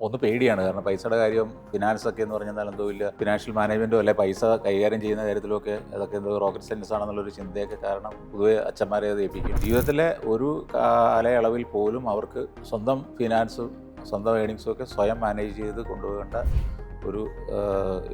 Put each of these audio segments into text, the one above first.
ഒന്ന് പേടിയാണ്. കാരണം പൈസയുടെ കാര്യം ഫിനാൻസൊക്കെ എന്ന് പറഞ്ഞാൽ എന്തോ ഇല്ല ഫിനാൻഷ്യൽ മാനേജ്മെൻറ്റോ അല്ലെ പൈസ കൈകാര്യം ചെയ്യുന്ന കാര്യത്തിലൊക്കെ അതൊക്കെ എന്തോ റോക്കറ്റ് സയൻസ് ആണെന്നുള്ളൊരു ചിന്തയൊക്കെ കാരണം പൊതുവെ അച്ഛന്മാരെ അത് ഏൽപ്പിക്കും. ജീവിതത്തിലെ ഒരു കാലയളവിൽ പോലും അവർക്ക് സ്വന്തം ഫിനാൻസും സ്വന്തം ഏണിങ്സും ഒക്കെ സ്വയം മാനേജ് ചെയ്ത് കൊണ്ടുപോകേണ്ട ഒരു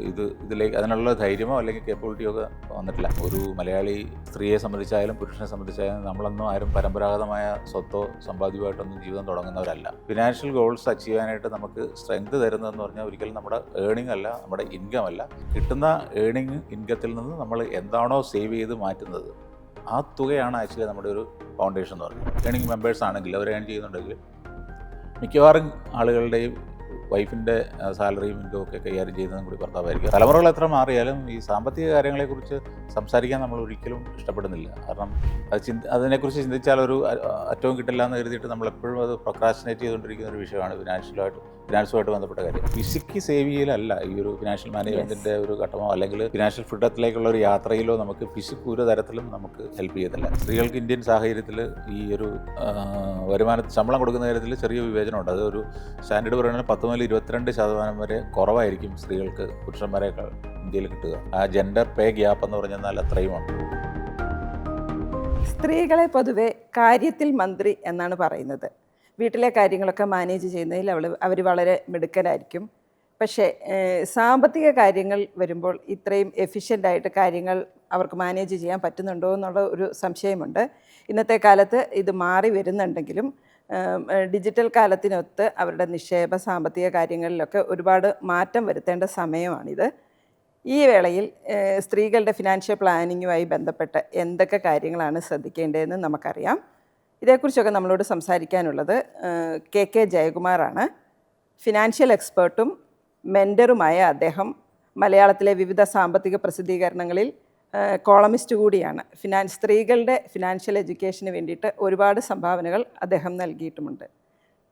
ഇതിലേക്ക് അതിനുള്ള ധൈര്യമോ അല്ലെങ്കിൽ കേപ്പബിലിറ്റിയോ ഒക്കെ വന്നിട്ടില്ല. ഒരു മലയാളി സ്ത്രീയെ സംബന്ധിച്ചായാലും പുരുഷനെ സംബന്ധിച്ചായാലും നമ്മളൊന്നും ആരും പരമ്പരാഗതമായ സ്വത്തോ സമ്പാദ്യമായിട്ടൊന്നും ജീവിതം തുടങ്ങുന്നവരല്ല. ഫിനാൻഷ്യൽ ഗോൾസ് അച്ചീവ് ചെയ്യാനായിട്ട് നമുക്ക് സ്ട്രെങ്ത് തരുന്നതെന്ന് പറഞ്ഞാൽ ഒരിക്കലും നമ്മുടെ ഏണിംഗ് അല്ല, നമ്മുടെ ഇൻകം അല്ല. കിട്ടുന്ന ഏണിംഗ് ഇൻകത്തിൽ നിന്ന് നമ്മൾ എന്താണോ സേവ് ചെയ്ത് മാറ്റുന്നത് ആ തുകയാണ് ആക്ച്വലി നമ്മുടെ ഒരു ഫൗണ്ടേഷൻ എന്ന് പറയുന്നത്. ഏണിംഗ് മെമ്പേഴ്സ് ആണെങ്കിൽ അവർ ഏൺ ചെയ്യുന്നുണ്ടെങ്കിൽ മിക്കവാറും ആളുകളുടെയും വൈഫിൻ്റെ സാലറിയും ഇൻകവും ഒക്കെ കൈകാര്യം ചെയ്യുന്നതും കൂടി ഭർത്താവായിരിക്കും. തലമുറകൾ എത്ര മാറിയാലും ഈ സാമ്പത്തിക കാര്യങ്ങളെക്കുറിച്ച് സംസാരിക്കാൻ നമ്മൾ ഒരിക്കലും ഇഷ്ടപ്പെടുന്നില്ല. കാരണം അതിനെക്കുറിച്ച് ചിന്തിച്ചാൽ ഒരു അറ്റവും കിട്ടില്ല എന്ന് കരുതിയിട്ട് നമ്മളെപ്പോഴും അത് പ്രൊക്രാസ്റ്റിനേറ്റ് ചെയ്തുകൊണ്ടിരിക്കുന്ന ഒരു വിഷയമാണ് ഫിനാൻസുമായിട്ട് ബന്ധപ്പെട്ട കാര്യം. ഫിസിക്ക് സേവ് ചെയ്യലല്ല ഈ ഒരു ഫിനാൻഷ്യൽ മാനേജ്മെൻറ്റിൻ്റെ ഒരു ഘട്ടമോ അല്ലെങ്കിൽ ഫിനാൻഷ്യൽ ഫ്രീഡത്തിലേക്കുള്ള ഒരു യാത്രയിലോ നമുക്ക് ഫിസിക്ക് ഒരു തരത്തിലും നമുക്ക് ഹെൽപ്പ് ചെയ്തില്ല. സ്ത്രീകൾക്ക് ഇന്ത്യൻ സാഹചര്യത്തിൽ ഈ ഒരു ശമ്പളം കൊടുക്കുന്ന കാര്യത്തിൽ ചെറിയ വിവേചനമുണ്ട്. അത് ഒരു സ്റ്റാൻഡേർഡ് പറയുന്നത് 10 മുതൽ 22% വരെ കുറവായിരിക്കും സ്ത്രീകൾക്ക് പുരുഷന്മാരെക്കാൾ ഇന്ത്യയിൽ കിട്ടുക. ആ ജെൻഡർ പേ ഗ്യാപ്പ് എന്ന് പറഞ്ഞാൽ അത്രയുമാണ്. സ്ത്രീകളെ പൊതുവെ കാര്യത്തിൽ മന്ത്രി എന്നാണ് പറയുന്നത്. വീട്ടിലെ കാര്യങ്ങളൊക്കെ മാനേജ് ചെയ്യുന്നതിൽ അവർ വളരെ മിടുക്കരായിരിക്കും. പക്ഷേ സാമ്പത്തിക കാര്യങ്ങൾ വരുമ്പോൾ ഇത്രയും എഫിഷ്യൻ്റായിട്ട് കാര്യങ്ങൾ അവർക്ക് മാനേജ് ചെയ്യാൻ പറ്റുന്നുണ്ടോ എന്നുള്ള ഒരു സംശയമുണ്ട്. ഇന്നത്തെ കാലത്ത് ഇത് മാറി വരുന്നുണ്ടെങ്കിലും ഡിജിറ്റൽ കാലത്തിനൊത്ത് അവരുടെ നിക്ഷേപ സാമ്പത്തിക കാര്യങ്ങളിലൊക്കെ ഒരുപാട് മാറ്റം വരുത്തേണ്ട സമയമാണിത്. ഈ വേളയിൽ സ്ത്രീകളുടെ ഫിനാൻഷ്യൽ പ്ലാനിങ്ങുമായി ബന്ധപ്പെട്ട് എന്തൊക്കെ കാര്യങ്ങളാണ് ശ്രദ്ധിക്കേണ്ടതെന്ന് നമുക്കറിയാം. ഇതേക്കുറിച്ചൊക്കെ നമ്മളോട് സംസാരിക്കാനുള്ളത് കെ ജയകുമാറാണ്. ഫിനാൻഷ്യൽ എക്സ്പേർട്ടും മെൻറ്ററുമായ അദ്ദേഹം മലയാളത്തിലെ വിവിധ സാമ്പത്തിക പ്രസിദ്ധീകരണങ്ങളിൽ കോളമിസ്റ്റ് കൂടിയാണ്. സ്ത്രീകളുടെ ഫിനാൻഷ്യൽ എഡ്യൂക്കേഷന് വേണ്ടിയിട്ട് ഒരുപാട് സംഭാവനകൾ അദ്ദേഹം നൽകിയിട്ടുമുണ്ട്.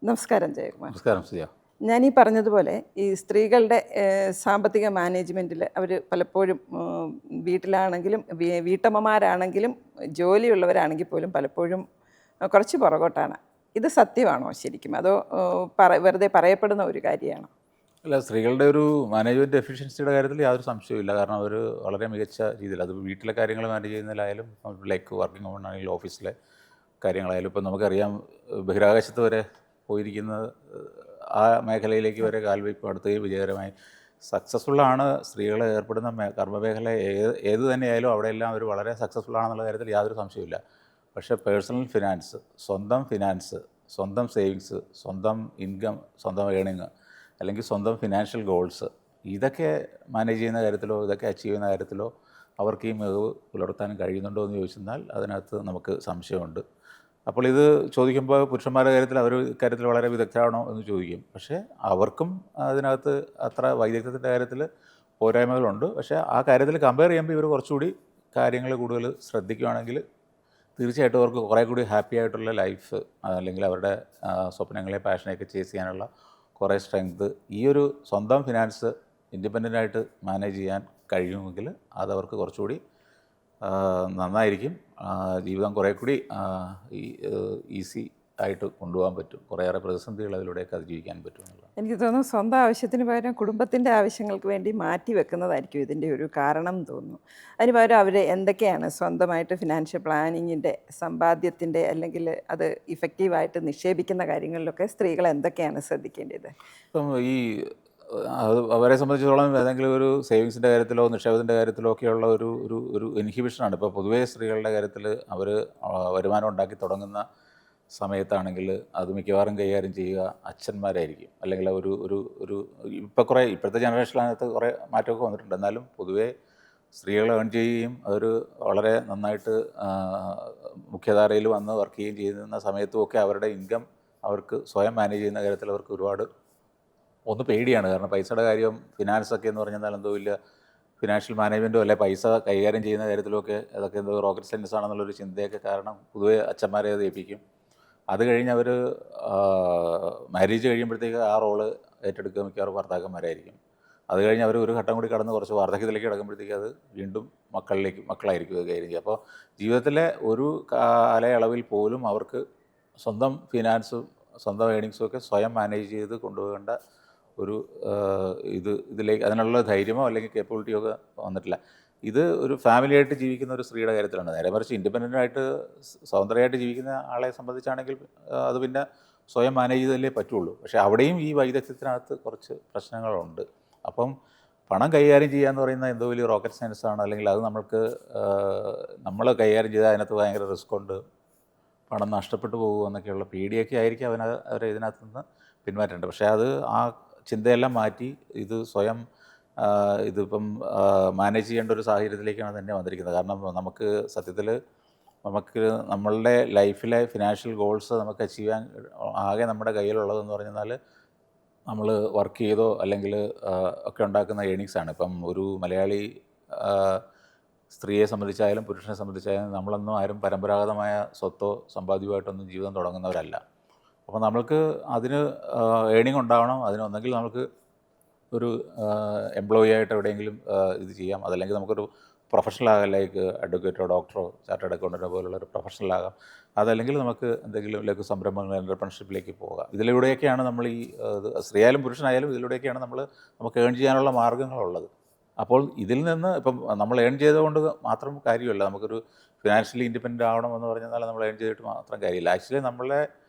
നമസ്കാരം ജയകുമാർ. നമസ്കാരം സുജ. ഞാനീ പറഞ്ഞതുപോലെ ഈ സ്ത്രീകളുടെ സാമ്പത്തിക മാനേജ്മെൻറ്റിൽ അവർ പലപ്പോഴും വീട്ടിലാണെങ്കിലും വീട്ടമ്മമാരാണെങ്കിലും ജോലിയുള്ളവരാണെങ്കിൽ പോലും പലപ്പോഴും കുറച്ച് പുറകോട്ടാണ്. ഇത് സത്യമാണോ ശരിക്കും, അതോ വെറുതെ പറയപ്പെടുന്ന ഒരു കാര്യമാണോ? അല്ല, സ്ത്രീകളുടെ ഒരു മാനേജ്മെൻറ്റ് എഫിഷ്യൻസിയുടെ കാര്യത്തിൽ യാതൊരു സംശയവുമില്ല. കാരണം അവർ വളരെ മികച്ച രീതിയിൽ അത് വീട്ടിലെ കാര്യങ്ങൾ മാനേജ് ചെയ്യുന്നതിലായാലും ലൈക്ക് വർക്കിംഗ് വുമൺ ആണെങ്കിലും ഓഫീസിലെ കാര്യങ്ങളായാലും ഇപ്പം നമുക്കറിയാം ബഹിരാകാശത്ത് വരെ പോയിരിക്കുന്ന ആ മേഖലയിലേക്ക് വരെ കാൽവയ്പ് നടത്തുകയും വിജയകരമായി സക്സസ്ഫുള്ളാണ്. സ്ത്രീകൾ ഏർപ്പെടുന്ന കർമ്മമേഖല ഏത് തന്നെയായാലും അവിടെയെല്ലാം അവർ വളരെ സക്സസ്ഫുള്ളാണെന്നുള്ള കാര്യത്തിൽ യാതൊരു സംശയമില്ല. പക്ഷേ പേഴ്സണൽ ഫിനാൻസ്, സ്വന്തം സേവിങ്സ്, സ്വന്തം ഇൻകം, സ്വന്തം ഏണിങ് അല്ലെങ്കിൽ സ്വന്തം ഫിനാൻഷ്യൽ ഗോൾസ് ഇതൊക്കെ മാനേജ് ചെയ്യുന്ന കാര്യത്തിലോ ഇതൊക്കെ അച്ചീവ് ചെയ്യുന്ന കാര്യത്തിലോ അവർക്ക് ഈ മികവ് പുലർത്താൻ കഴിയുന്നുണ്ടോ എന്ന് ചോദിച്ചെന്നാൽ അതിനകത്ത് നമുക്ക് സംശയമുണ്ട്. അപ്പോൾ ഇത് ചോദിക്കുമ്പോൾ പുരുഷന്മാരുടെ കാര്യത്തിൽ അവർ ഇക്കാര്യത്തിൽ വളരെ വിദഗ്ധരാണോ എന്ന് ചോദിക്കും. പക്ഷേ അവർക്കും അതിനകത്ത് അത്ര വൈദഗ്ധ്യത്തിൻ്റെ കാര്യത്തിൽ പോരായ്മകളുണ്ട്. പക്ഷേ ആ കാര്യത്തിൽ കമ്പയർ ചെയ്യുമ്പോൾ ഇവർ കുറച്ചുകൂടി കാര്യങ്ങൾ കൂടുതൽ ശ്രദ്ധിക്കുകയാണെങ്കിൽ തീർച്ചയായിട്ടും അവർക്ക് കുറേ കൂടി ഹാപ്പി ആയിട്ടുള്ള ലൈഫ് അല്ലെങ്കിൽ അവരുടെ സ്വപ്നങ്ങളെ പാഷനെയൊക്കെ ചേസ് ചെയ്യാനുള്ള കുറേ സ്ട്രെങ്ത് ഈ ഒരു സ്വന്തം ഫിനാൻസ് ഇൻഡിപെൻഡൻ്റായിട്ട് മാനേജ് ചെയ്യാൻ കഴിയുമെങ്കിൽ അതവർക്ക് കുറച്ചുകൂടി നന്നായിരിക്കും. ജീവിതം കുറേ കൂടി ഈസി ആയിട്ട് കൊണ്ടുപോകാൻ പറ്റും. കുറേയേറെ പ്രതിസന്ധികൾ അതിലൂടെയൊക്കെ അതിജീവിക്കാൻ പറ്റും എന്നുള്ളത് എനിക്ക് തോന്നുന്നു. സ്വന്തം ആവശ്യത്തിന് പകരം കുടുംബത്തിൻ്റെ ആവശ്യങ്ങൾക്ക് വേണ്ടി മാറ്റി വെക്കുന്നതായിരിക്കും ഇതിൻ്റെ ഒരു കാരണം എന്ന് തോന്നുന്നു. അതിന് പകരം അവർ എന്തൊക്കെയാണ് സ്വന്തമായിട്ട് ഫിനാൻഷ്യൽ പ്ലാനിങ്ങിൻ്റെ സമ്പാദ്യത്തിൻ്റെ അല്ലെങ്കിൽ അത് ഇഫക്റ്റീവായിട്ട് നിക്ഷേപിക്കുന്ന കാര്യങ്ങളിലൊക്കെ സ്ത്രീകൾ എന്തൊക്കെയാണ് ശ്രദ്ധിക്കേണ്ടത്? ഇപ്പം അവരെ സംബന്ധിച്ചിടത്തോളം ഏതെങ്കിലും ഒരു സേവിങ്സിൻ്റെ കാര്യത്തിലോ നിക്ഷേപത്തിൻ്റെ കാര്യത്തിലോ ഒക്കെയുള്ള ഒരു ഇൻഹിബിഷനാണ്. ഇപ്പോൾ പൊതുവേ സ്ത്രീകളുടെ കാര്യത്തിൽ അവർ വരുമാനം ഉണ്ടാക്കി തുടങ്ങുന്ന സമയത്താണെങ്കിൽ അത് മിക്കവാറും കൈകാര്യം ചെയ്യുക അച്ഛന്മാരായിരിക്കും. അല്ലെങ്കിൽ ഇപ്പോഴത്തെ ജനറേഷനകത്ത് കുറേ മാറ്റമൊക്കെ വന്നിട്ടുണ്ട്. എന്നാലും പൊതുവേ സ്ത്രീകൾ ഏൺ ചെയ്യുകയും അവർ വളരെ നന്നായിട്ട് മുഖ്യധാരയിൽ വന്ന് വർക്ക് ചെയ്യുകയും ചെയ്യുന്ന സമയത്തുമൊക്കെ അവരുടെ ഇൻകം അവർക്ക് സ്വയം മാനേജ് ചെയ്യുന്ന കാര്യത്തിൽ അവർക്ക് ഒരുപാട് ഒന്ന് പേടിയാണ്. കാരണം പൈസയുടെ കാര്യം ഫിനാൻസൊക്കെ എന്ന് പറഞ്ഞാൽ എന്തോ ഇല്ല ഫിനാൻഷ്യൽ മാനേജ്മെൻറ്റോ അല്ലെ പൈസ കൈകാര്യം ചെയ്യുന്ന കാര്യത്തിലൊക്കെ അതൊക്കെ എന്തോ റോക്കറ്റ് സയൻസ് ആണെന്നുള്ളൊരു ചിന്തയൊക്കെ കാരണം പൊതുവെ അച്ഛന്മാരെ അത് ഏൽപ്പിക്കും. അത് കഴിഞ്ഞ് അവർ മാരേജ് കഴിയുമ്പോഴത്തേക്ക് ആ റോള് ഏറ്റെടുക്കുക മിക്കവാറും ഭർത്താക്കന്മാരായിരിക്കും. അത് കഴിഞ്ഞ് അവർ ഒരു ഘട്ടം കൂടി കടന്ന് കുറച്ച് വാർദ്ധക്യത്തിലേക്ക് കിടക്കുമ്പോഴത്തേക്ക് അത് വീണ്ടും മക്കളായിരിക്കും അത് കൈകാര്യം ചെയ്യുക. അപ്പോൾ ജീവിതത്തിലെ ഒരു കാലയളവിൽ പോലും അവർക്ക് സ്വന്തം ഫിനാൻസും സ്വന്തം ഏണിങ്സും ഒക്കെ സ്വയം മാനേജ് ചെയ്ത് കൊണ്ടുപോകേണ്ട ഒരു ഇതിലേക്ക് അതിനുള്ള ധൈര്യമോ അല്ലെങ്കിൽ കേപ്പബിലിറ്റിയോ ഒക്കെ വന്നിട്ടില്ല. ഇത് ഒരു ഫാമിലിയായിട്ട് ജീവിക്കുന്ന ഒരു സ്ത്രീയുടെ കാര്യത്തിലാണ്. നേരെ മറിച്ച് ഇൻഡിപെൻഡൻ്റായിട്ട് സ്വതന്ത്രമായിട്ട് ജീവിക്കുന്ന ആളെ സംബന്ധിച്ചാണെങ്കിൽ അത് പിന്നെ സ്വയം മാനേജ് ചെയ്തല്ലേ പറ്റുള്ളൂ. പക്ഷേ അവിടെയും ഈ വൈദഗ്ധ്യത്തിനകത്ത് കുറച്ച് പ്രശ്നങ്ങളുണ്ട്. അപ്പം പണം കൈകാര്യം ചെയ്യുക എന്ന് പറയുന്നത് എന്തോ വലിയ റോക്കറ്റ് സയൻസാണ്, അല്ലെങ്കിൽ അത് നമ്മൾ കൈകാര്യം ചെയ്താൽ അതിനകത്ത് ഭയങ്കര റിസ്ക് ഉണ്ട്, പണം നഷ്ടപ്പെട്ടു പോകുമോ എന്നൊക്കെയുള്ള പേടിയൊക്കെ ആയിരിക്കും അവരെ ഇതിനകത്ത് നിന്ന് പിന്മാറ്റേണ്ടത്. പക്ഷേ അത് ആ ചിന്തയെല്ലാം മാറ്റി ഇത് സ്വയം ഇതിപ്പം മാനേജ് ചെയ്യേണ്ട ഒരു സാഹചര്യത്തിലേക്കാണ് തന്നെ വന്നിരിക്കുന്നത്. കാരണം നമുക്ക് സത്യത്തിൽ നമ്മളുടെ ലൈഫിലെ ഫിനാൻഷ്യൽ ഗോൾസ് നമുക്ക് അച്ചീവ് ചെയ്യാൻ ആകെ നമ്മുടെ കയ്യിലുള്ളതെന്ന് പറഞ്ഞാൽ നമ്മൾ വർക്ക് ചെയ്തോ അല്ലെങ്കിൽ ഒക്കെ ഉണ്ടാക്കുന്ന ഏണിങ്സാണ്. ഇപ്പം ഒരു മലയാളി സ്ത്രീയെ സംബന്ധിച്ചായാലും പുരുഷനെ സംബന്ധിച്ചായാലും നമ്മളൊന്നും ആരും പരമ്പരാഗതമായ സ്വത്തോ സമ്പാദ്യമായിട്ടൊന്നും ജീവിതം തുടങ്ങുന്നവരല്ല. അപ്പോൾ നമ്മൾക്ക് അതിന് ഏണിംഗ് ഉണ്ടാവണം. അതിനൊന്നെങ്കിൽ നമുക്ക് ഒരു എംപ്ലോയി ആയിട്ട് എവിടെയെങ്കിലും ഇത് ചെയ്യാം, അതല്ലെങ്കിൽ നമുക്കൊരു പ്രൊഫഷണലാകാം, ലൈക്ക് അഡ്വക്കേറ്റോ ഡോക്ടറോ ചാർട്ടേഡ് അക്കൗണ്ടൻറ്റോ പോലുള്ള ഒരു പ്രൊഫഷണലാകാം. അതല്ലെങ്കിൽ നമുക്ക് എന്തെങ്കിലും ലൈക്ക് സംരംഭങ്ങൾ എൻ്റർപ്രണർഷിപ്പിലേക്ക് പോകാം. ഇതിലൂടെയൊക്കെയാണ് നമ്മൾ ഈ സ്ത്രീയായാലും പുരുഷനായാലും ഇതിലൂടെയൊക്കെയാണ് നമുക്ക് ഏൺ ചെയ്യാനുള്ള മാർഗ്ഗങ്ങളുള്ളത്. അപ്പോൾ ഇതിൽ നിന്ന് ഇപ്പം നമ്മൾ ഏൺ ചെയ്തുകൊണ്ട് മാത്രം കാര്യമല്ല. നമുക്കൊരു ഫിനാൻഷ്യലി ഇൻഡിപെൻഡൻ്റ് ആവണമെന്ന് പറഞ്ഞാൽ നമ്മൾ ഏൺ ചെയ്തിട്ട് മാത്രം കാര്യമില്ല. ആക്ച്വലി നമ്മളെ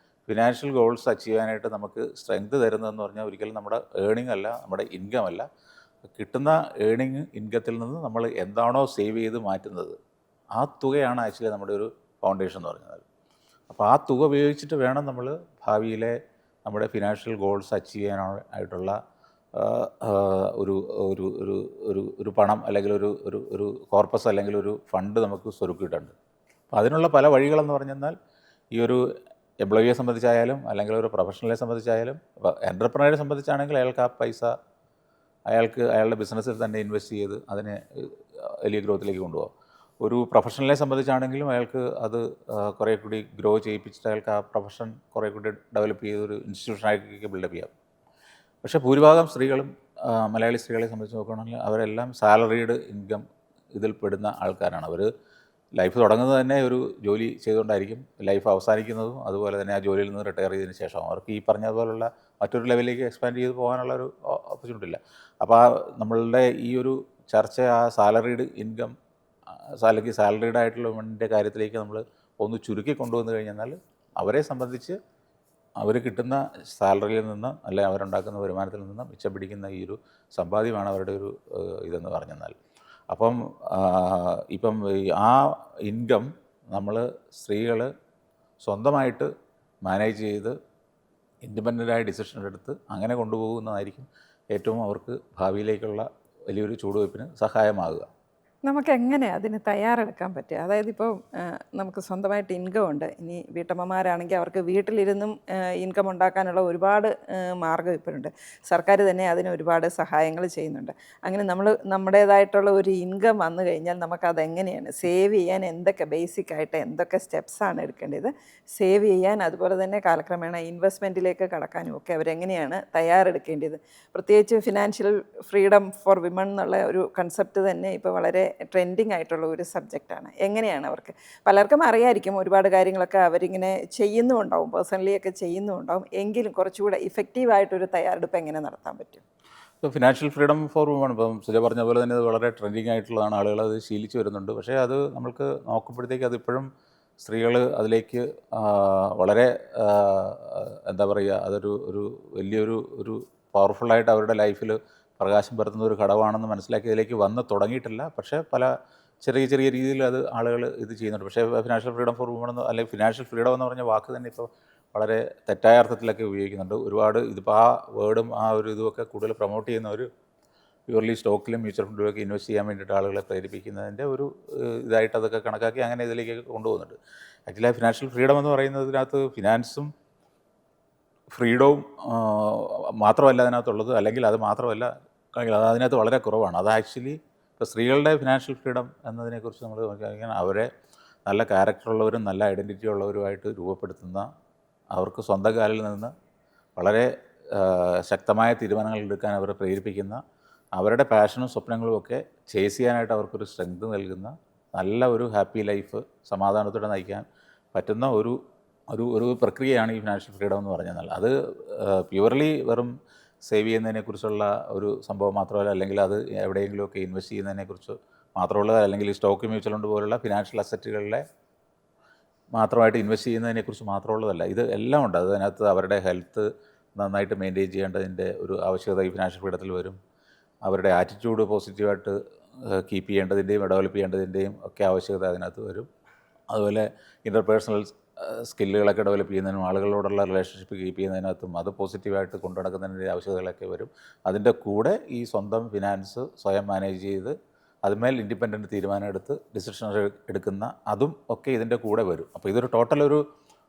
ഫിനാൻഷ്യൽ ഗോൾസ് അച്ചീവ് ചെയ്യാനായിട്ട് നമുക്ക് സ്ട്രെങ്ത് തരുന്നതെന്ന് പറഞ്ഞാൽ ഒരിക്കലും നമ്മുടെ ഏണിംഗ് അല്ല, നമ്മുടെ ഇൻകം അല്ല. കിട്ടുന്ന ഇൻകത്തിൽ നിന്ന് നമ്മൾ എന്താണോ സേവ് ചെയ്ത് മാറ്റുന്നത് ആ തുകയാണ് ആക്ച്വലി നമ്മുടെ ഒരു ഫൗണ്ടേഷൻ എന്ന് പറയുന്നത്. അപ്പോൾ ആ തുക ഉപയോഗിച്ചിട്ട് വേണം നമ്മൾ ഭാവിയിലെ നമ്മുടെ ഫിനാൻഷ്യൽ ഗോൾസ് അച്ചീവ് ചെയ്യാനായിട്ടുള്ള ഒരു ഒരു ഒരു ഒരു ഒരു പണം അല്ലെങ്കിൽ ഒരു കോർപ്പസ് അല്ലെങ്കിൽ ഒരു ഫണ്ട് നമുക്ക് സ്വരുക്കിയിട്ടുണ്ട്. അപ്പോൾ അതിനുള്ള പല വഴികളെന്ന് പറഞ്ഞാൽ ഈ ഒരു എംപ്ലോയിയെ സംബന്ധിച്ചായാലും അല്ലെങ്കിൽ ഒരു പ്രൊഫഷണലെ സംബന്ധിച്ചായാലും, ഇപ്പോൾ എൻ്റർപ്രനറെ സംബന്ധിച്ചാണെങ്കിൽ അയാൾക്ക് ആ പൈസ അയാളുടെ ബിസിനസ്സിൽ തന്നെ ഇൻവെസ്റ്റ് ചെയ്ത് അതിനെ വലിയ ഗ്രോത്തിലേക്ക് കൊണ്ടുപോകാം. ഒരു പ്രൊഫഷണലെ സംബന്ധിച്ചാണെങ്കിലും അയാൾക്ക് അത് കുറേ കൂടി ഗ്രോ ചെയ്യിപ്പിച്ചിട്ട് അയാൾക്ക് ആ പ്രൊഫഷൻ കുറേ കൂടി ഡെവലപ്പ് ചെയ്ത് ഒരു ഇൻസ്റ്റിറ്റ്യൂഷനായിട്ടൊക്കെ ബിൽഡപ്പ് ചെയ്യാം. പക്ഷേ ഭൂരിഭാഗം സ്ത്രീകളും മലയാളി സ്ത്രീകളെ സംബന്ധിച്ച് നോക്കുകയാണെങ്കിൽ അവരെല്ലാം സാലറീഡ് ഇൻകം ഇതിൽ പെടുന്ന ആൾക്കാരാണ്. അവർ ലൈഫ് തുടങ്ങുന്നത് തന്നെ ഒരു ജോലി ചെയ്തുകൊണ്ടായിരിക്കും, ലൈഫ് അവസാനിക്കുന്നതും അതുപോലെ തന്നെ ആ ജോലിയിൽ നിന്ന് റിട്ടയർ ചെയ്തതിന് ശേഷം. അവർക്ക് ഈ പറഞ്ഞതുപോലുള്ള മറ്റൊരു ലെവലിലേക്ക് എക്സ്പാൻഡ് ചെയ്ത് പോകാനുള്ള ഒരു ഓപ്പർച്യൂണിറ്റി ഇല്ല. അപ്പോൾ നമ്മളുടെ ഈ ഒരു ചർച്ച ആ സാലറീഡ് ഇൻകം അല്ലെങ്കിൽ സാലറീഡ് ആയിട്ടുള്ള വുമണിൻ്റെ കാര്യത്തിലേക്ക് നമ്മൾ ഒന്ന് ചുരുക്കി കൊണ്ടുവന്നു കഴിഞ്ഞാൽ അവരെ സംബന്ധിച്ച് അവർ കിട്ടുന്ന സാലറിയിൽ നിന്ന് അല്ലെങ്കിൽ അവരുണ്ടാക്കുന്ന വരുമാനത്തിൽ നിന്ന് മിച്ചം പിടിക്കുന്ന ഈ ഒരു സമ്പാദ്യമാണ് അവരുടെ ഒരു ഇതെന്ന് പറഞ്ഞാൽ. അപ്പം ഇപ്പം ആ ഇൻകം നമ്മൾ സ്ത്രീകൾ സ്വന്തമായിട്ട് മാനേജ് ചെയ്ത് ഇൻഡിപെൻഡൻ്റായ ഡിസിഷൻ എടുത്ത് അങ്ങനെ കൊണ്ടുപോകുന്നതായിരിക്കും ഏറ്റവും അവർക്ക് ഭാവിയിലേക്കുള്ള വലിയൊരു ചുവടുവയ്പ്പിന് സഹായമാകുക. നമുക്ക് എങ്ങനെ അതിന് തയ്യാറെടുക്കാൻ പറ്റുക? അതായത് ഇപ്പോൾ നമുക്ക് സ്വന്തമായിട്ട് ഇൻകം ഉണ്ട്. ഇനി വീട്ടമ്മമാരാണെങ്കിൽ അവർക്ക് വീട്ടിലിരുന്നും ഇൻകം ഉണ്ടാക്കാനുള്ള ഒരുപാട് മാർഗ്ഗം ഇപ്പോഴുണ്ട്. സർക്കാർ തന്നെ അതിന് ഒരുപാട് സഹായങ്ങൾ ചെയ്യുന്നുണ്ട്. അങ്ങനെ നമ്മൾ നമ്മുടേതായിട്ടുള്ള ഒരു ഇൻകം വന്നു കഴിഞ്ഞാൽ നമുക്കതെങ്ങനെയാണ് സേവ് ചെയ്യാൻ, എന്തൊക്കെ ബേസിക്കായിട്ട് എന്തൊക്കെ സ്റ്റെപ്സാണ് എടുക്കേണ്ടത്, സേവ് ചെയ്യാൻ അതുപോലെ തന്നെ കാലക്രമേണ ഇൻവെസ്റ്റ്മെൻറ്റിലേക്ക് കടക്കാനും ഒക്കെ അവരെങ്ങനെയാണ് തയ്യാറെടുക്കേണ്ടത്? പ്രത്യേകിച്ച് ഫിനാൻഷ്യൽ ഫ്രീഡം ഫോർ വിമൺ എന്നുള്ള ഒരു കൺസെപ്റ്റ് തന്നെ ഇപ്പോൾ വളരെ ട്രെൻഡിങ് ആയിട്ടുള്ള ഒരു സബ്ജക്റ്റാണ്. എങ്ങനെയാണ് അവർക്ക്, പലർക്കും അറിയായിരിക്കും ഒരുപാട് കാര്യങ്ങളൊക്കെ അവരിങ്ങനെ ചെയ്യുന്നുമുണ്ടാവും, പേഴ്സണലി ഒക്കെ ചെയ്യുന്നുമുണ്ടാവും, എങ്കിലും കുറച്ചുകൂടെ ഇഫക്റ്റീവായിട്ടൊരു തയ്യാറെടുപ്പ് എങ്ങനെ നടത്താൻ പറ്റും? ഇപ്പോൾ ഫിനാൻഷ്യൽ ഫ്രീഡം ഫോർ വുമൺ ഇപ്പം സുജ പറഞ്ഞ പോലെ തന്നെ അത് വളരെ ട്രെൻഡിങ് ആയിട്ടുള്ളതാണ്, ആളുകൾ അത് ശീലിച്ച് വരുന്നുണ്ട്. പക്ഷേ അത് നമ്മൾക്ക് നോക്കുമ്പോഴത്തേക്ക് അതിപ്പോഴും സ്ത്രീകൾ അതിലേക്ക് വളരെ എന്താ പറയുക, അതൊരു വലിയൊരു പവർഫുള്ളായിട്ട് അവരുടെ ലൈഫിൽ പ്രകാശം പരത്തുന്ന ഒരു ഘടകമാണെന്ന് മനസ്സിലാക്കിയതിലേക്ക് വന്ന് തുടങ്ങിയിട്ടില്ല. പക്ഷേ പല ചെറിയ രീതിയിൽ അത് ആളുകൾ ഇത് ചെയ്യുന്നുണ്ട്. പക്ഷേ ഫിനാൻഷ്യൽ ഫ്രീഡം ഫോർ വുമൺ അല്ലെങ്കിൽ ഫിനാൻഷ്യൽ ഫ്രീഡം എന്ന് പറഞ്ഞ വാക്ക് തന്നെ ഇപ്പോൾ വളരെ തെറ്റായ അർത്ഥത്തിലൊക്കെ ഉപയോഗിക്കുന്നുണ്ട്. ഒരുപാട് ഇതിപ്പോൾ ആ വേർഡും ആ ഒരു ഇതുമൊക്കെ കൂടുതൽ പ്രൊമോട്ട് ചെയ്യുന്നവർ പ്യൂർലി സ്റ്റോക്കിലും മ്യൂച്വൽ ഫണ്ടിലൊക്കെ ഇൻവെസ്റ്റ് ചെയ്യാൻ വേണ്ടിയിട്ട് ആളുകളെ പ്രേരിപ്പിക്കുന്നതിൻ്റെ ഒരു ഇതായിട്ട് അതൊക്കെ കണക്കാക്കി അങ്ങനെ ഇതിലേക്ക് കൊണ്ടുപോകുന്നുണ്ട്. ആക്ച്വലി ഫിനാൻഷ്യൽ ഫ്രീഡം എന്ന് പറയുന്നതിനകത്ത് ഫിനാൻസും ഫ്രീഡവും മാത്രമല്ല അതിനകത്തുള്ളത്, അല്ലെങ്കിൽ അത് മാത്രമല്ല, അത് അതിനകത്ത് വളരെ കുറവാണ്. അത് ആക്ച്വലി ഇപ്പോൾ സ്ത്രീകളുടെ ഫിനാൻഷ്യൽ ഫ്രീഡം എന്നതിനെക്കുറിച്ച് നമ്മൾ നോക്കിയാൽ അവരെ നല്ല ക്യാരക്ടറുള്ളവരും നല്ല ഐഡൻറ്റിറ്റി ഉള്ളവരുമായിട്ട് രൂപപ്പെടുത്തുന്ന, അവർക്ക് സ്വന്തം കാലിൽ നിന്ന് വളരെ ശക്തമായ തീരുമാനങ്ങൾ എടുക്കാൻ അവരെ പ്രേരിപ്പിക്കുന്ന, അവരുടെ പാഷനും സ്വപ്നങ്ങളും ഒക്കെ ചേസ് ചെയ്യാനായിട്ട് അവർക്കൊരു സ്ട്രെങ്ത് നൽകുന്ന, നല്ല ഒരു ഹാപ്പി ലൈഫ് സമാധാനത്തോടെ നയിക്കാൻ പറ്റുന്ന ഒരു പ്രക്രിയയാണ് ഈ ഫിനാൻഷ്യൽ ഫ്രീഡം എന്ന് പറഞ്ഞാൽ. അത് പ്യുവർലി വെറും സേവ് ചെയ്യുന്നതിനെക്കുറിച്ചുള്ള ഒരു സംഭവം മാത്രമല്ല, അല്ലെങ്കിൽ അത് എവിടെയെങ്കിലുമൊക്കെ ഇൻവെസ്റ്റ് ചെയ്യുന്നതിനെക്കുറിച്ച് മാത്രമുള്ളത്, അല്ലെങ്കിൽ ഈ സ്റ്റോക്ക് മ്യൂച്വൽ ഫണ്ട് പോലുള്ള ഫിനാൻഷ്യൽ അസറ്റുകളിലെ മാത്രമായിട്ട് ഇൻവെസ്റ്റ് ചെയ്യുന്നതിനെക്കുറിച്ച് മാത്രമുള്ളതല്ല. ഇത് എല്ലാം ഉണ്ട്. അതിനകത്ത് അവരുടെ ഹെൽത്ത് നന്നായിട്ട് മെയിൻറ്റെയിൻ ചെയ്യേണ്ടതിൻ്റെ ഒരു ആവശ്യകത ഈ ഫിനാൻഷ്യൽ ഫ്രീഡത്തിൽ വരും. അവരുടെ ആറ്റിറ്റ്യൂഡ് പോസിറ്റീവായിട്ട് കീപ്പ് ചെയ്യേണ്ടതിൻ്റെയും ഡെവലപ്പ് ചെയ്യേണ്ടതിൻ്റെയും ഒക്കെ ആവശ്യകത അതിനകത്ത് വരും. അതുപോലെ ഇൻ്റർപേഴ്സണൽ സ്കില്ലുകളൊക്കെ ഡെവലപ്പ് ചെയ്യുന്നതിനും ആളുകളോടുള്ള റിലേഷൻഷിപ്പ് കീപ്പ് ചെയ്യുന്നതിനകത്തും അത് പോസിറ്റീവായിട്ട് കൊണ്ടു നടക്കുന്നതിൻ്റെ ആവശ്യകതകളൊക്കെ വരും. അതിൻ്റെ കൂടെ ഈ സ്വന്തം ഫിനാൻസ് സ്വയം മാനേജ് ചെയ്ത് അതുമേൽ ഇൻഡിപെൻഡൻറ്റ് തീരുമാനം എടുത്ത് ഡിസിഷൻ എടുക്കുന്ന അതും ഒക്കെ ഇതിൻ്റെ കൂടെ വരും. അപ്പോൾ ഇതൊരു ടോട്ടൽ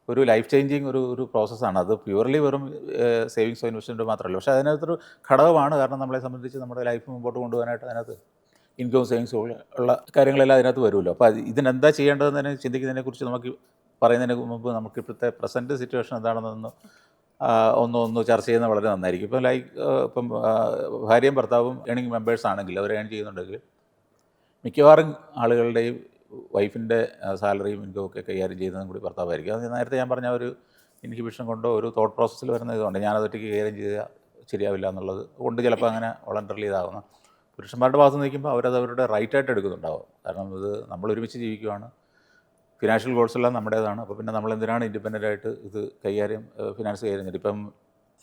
ഒരു ലൈഫ് ചേഞ്ചിങ് ഒരു പ്രോസസ്സാണ്. അത് പ്യുവർലി വെറും സേവിങ്സോ ഇൻവെസ്റ്റ്മെൻറ്റോ മാത്രമല്ല, പക്ഷേ അതിനകത്തൊരു ഘടകമാണ്. കാരണം നമ്മളെ സംബന്ധിച്ച് നമ്മുടെ ലൈഫ് മുമ്പോട്ട് കൊണ്ടുപോകാനായിട്ട് അതിനകത്ത് ഇൻകവും സേവിങ്സും ഉള്ള കാര്യങ്ങളെല്ലാം അതിനകത്ത് വരുമല്ലോ. അപ്പോൾ ഇതിനെന്താ ചെയ്യേണ്ടതെന്ന് ചിന്തിക്കുന്നതിനെക്കുറിച്ച് നമുക്ക് പറയുന്നതിന് മുമ്പ് നമുക്ക് ഇപ്പോഴത്തെ പ്രസൻറ്റ് സിറ്റുവേഷൻ എന്താണെന്നൊന്ന് ഒന്ന് ചർച്ച ചെയ്യുന്നത് വളരെ നന്നായിരിക്കും. ഇപ്പം ഇപ്പം ഭാര്യയും ഭർത്താവും ഏണിംഗ് മെമ്പേഴ്സ് ആണെങ്കിൽ, അവർ ഏൺ ചെയ്യുന്നുണ്ടെങ്കിൽ മിക്കവാറും ആളുകളുടെയും വൈഫിൻ്റെ സാലറിയും ഇൻകവും ഒക്കെ കൈകാര്യം ചെയ്യുന്നതും കൂടി ഭർത്താവായിരിക്കും. അത് നേരത്തെ ഞാൻ പറഞ്ഞ ഒരു ഇൻഹിബിഷൻ കൊണ്ടോ ഒരു തോട്ട് പ്രോസസ്സിൽ വരുന്ന ഇതുകൊണ്ട് ഞാനതൊറ്റയ്ക്ക് കൈകാര്യം ചെയ്താൽ ശരിയാവില്ല എന്നുള്ളത് കൊണ്ട് ചിലപ്പോൾ അങ്ങനെ വളണ്ടറിലി ഇതാകുന്ന പുരുഷന്മാരുടെ ഭാഗത്ത് നിൽക്കുമ്പോൾ അവരത് അവരുടെ റൈറ്റായിട്ട് എടുക്കുന്നുണ്ടാവും. കാരണം ഇത് നമ്മൾ ഒരുമിച്ച് ജീവിക്കുകയാണ്, ഫിനാൻഷ്യൽ ഗോൾസ് എല്ലാം നമ്മുടേതാണ്. അപ്പോൾ പിന്നെ നമ്മൾ എന്തിനാണ് ഇൻഡിപെൻഡൻ്റ് ആയിട്ട് ഇത് ഫിനാൻസ് കൈകാര്യം ചെയ്തിട്ട് ഇപ്പം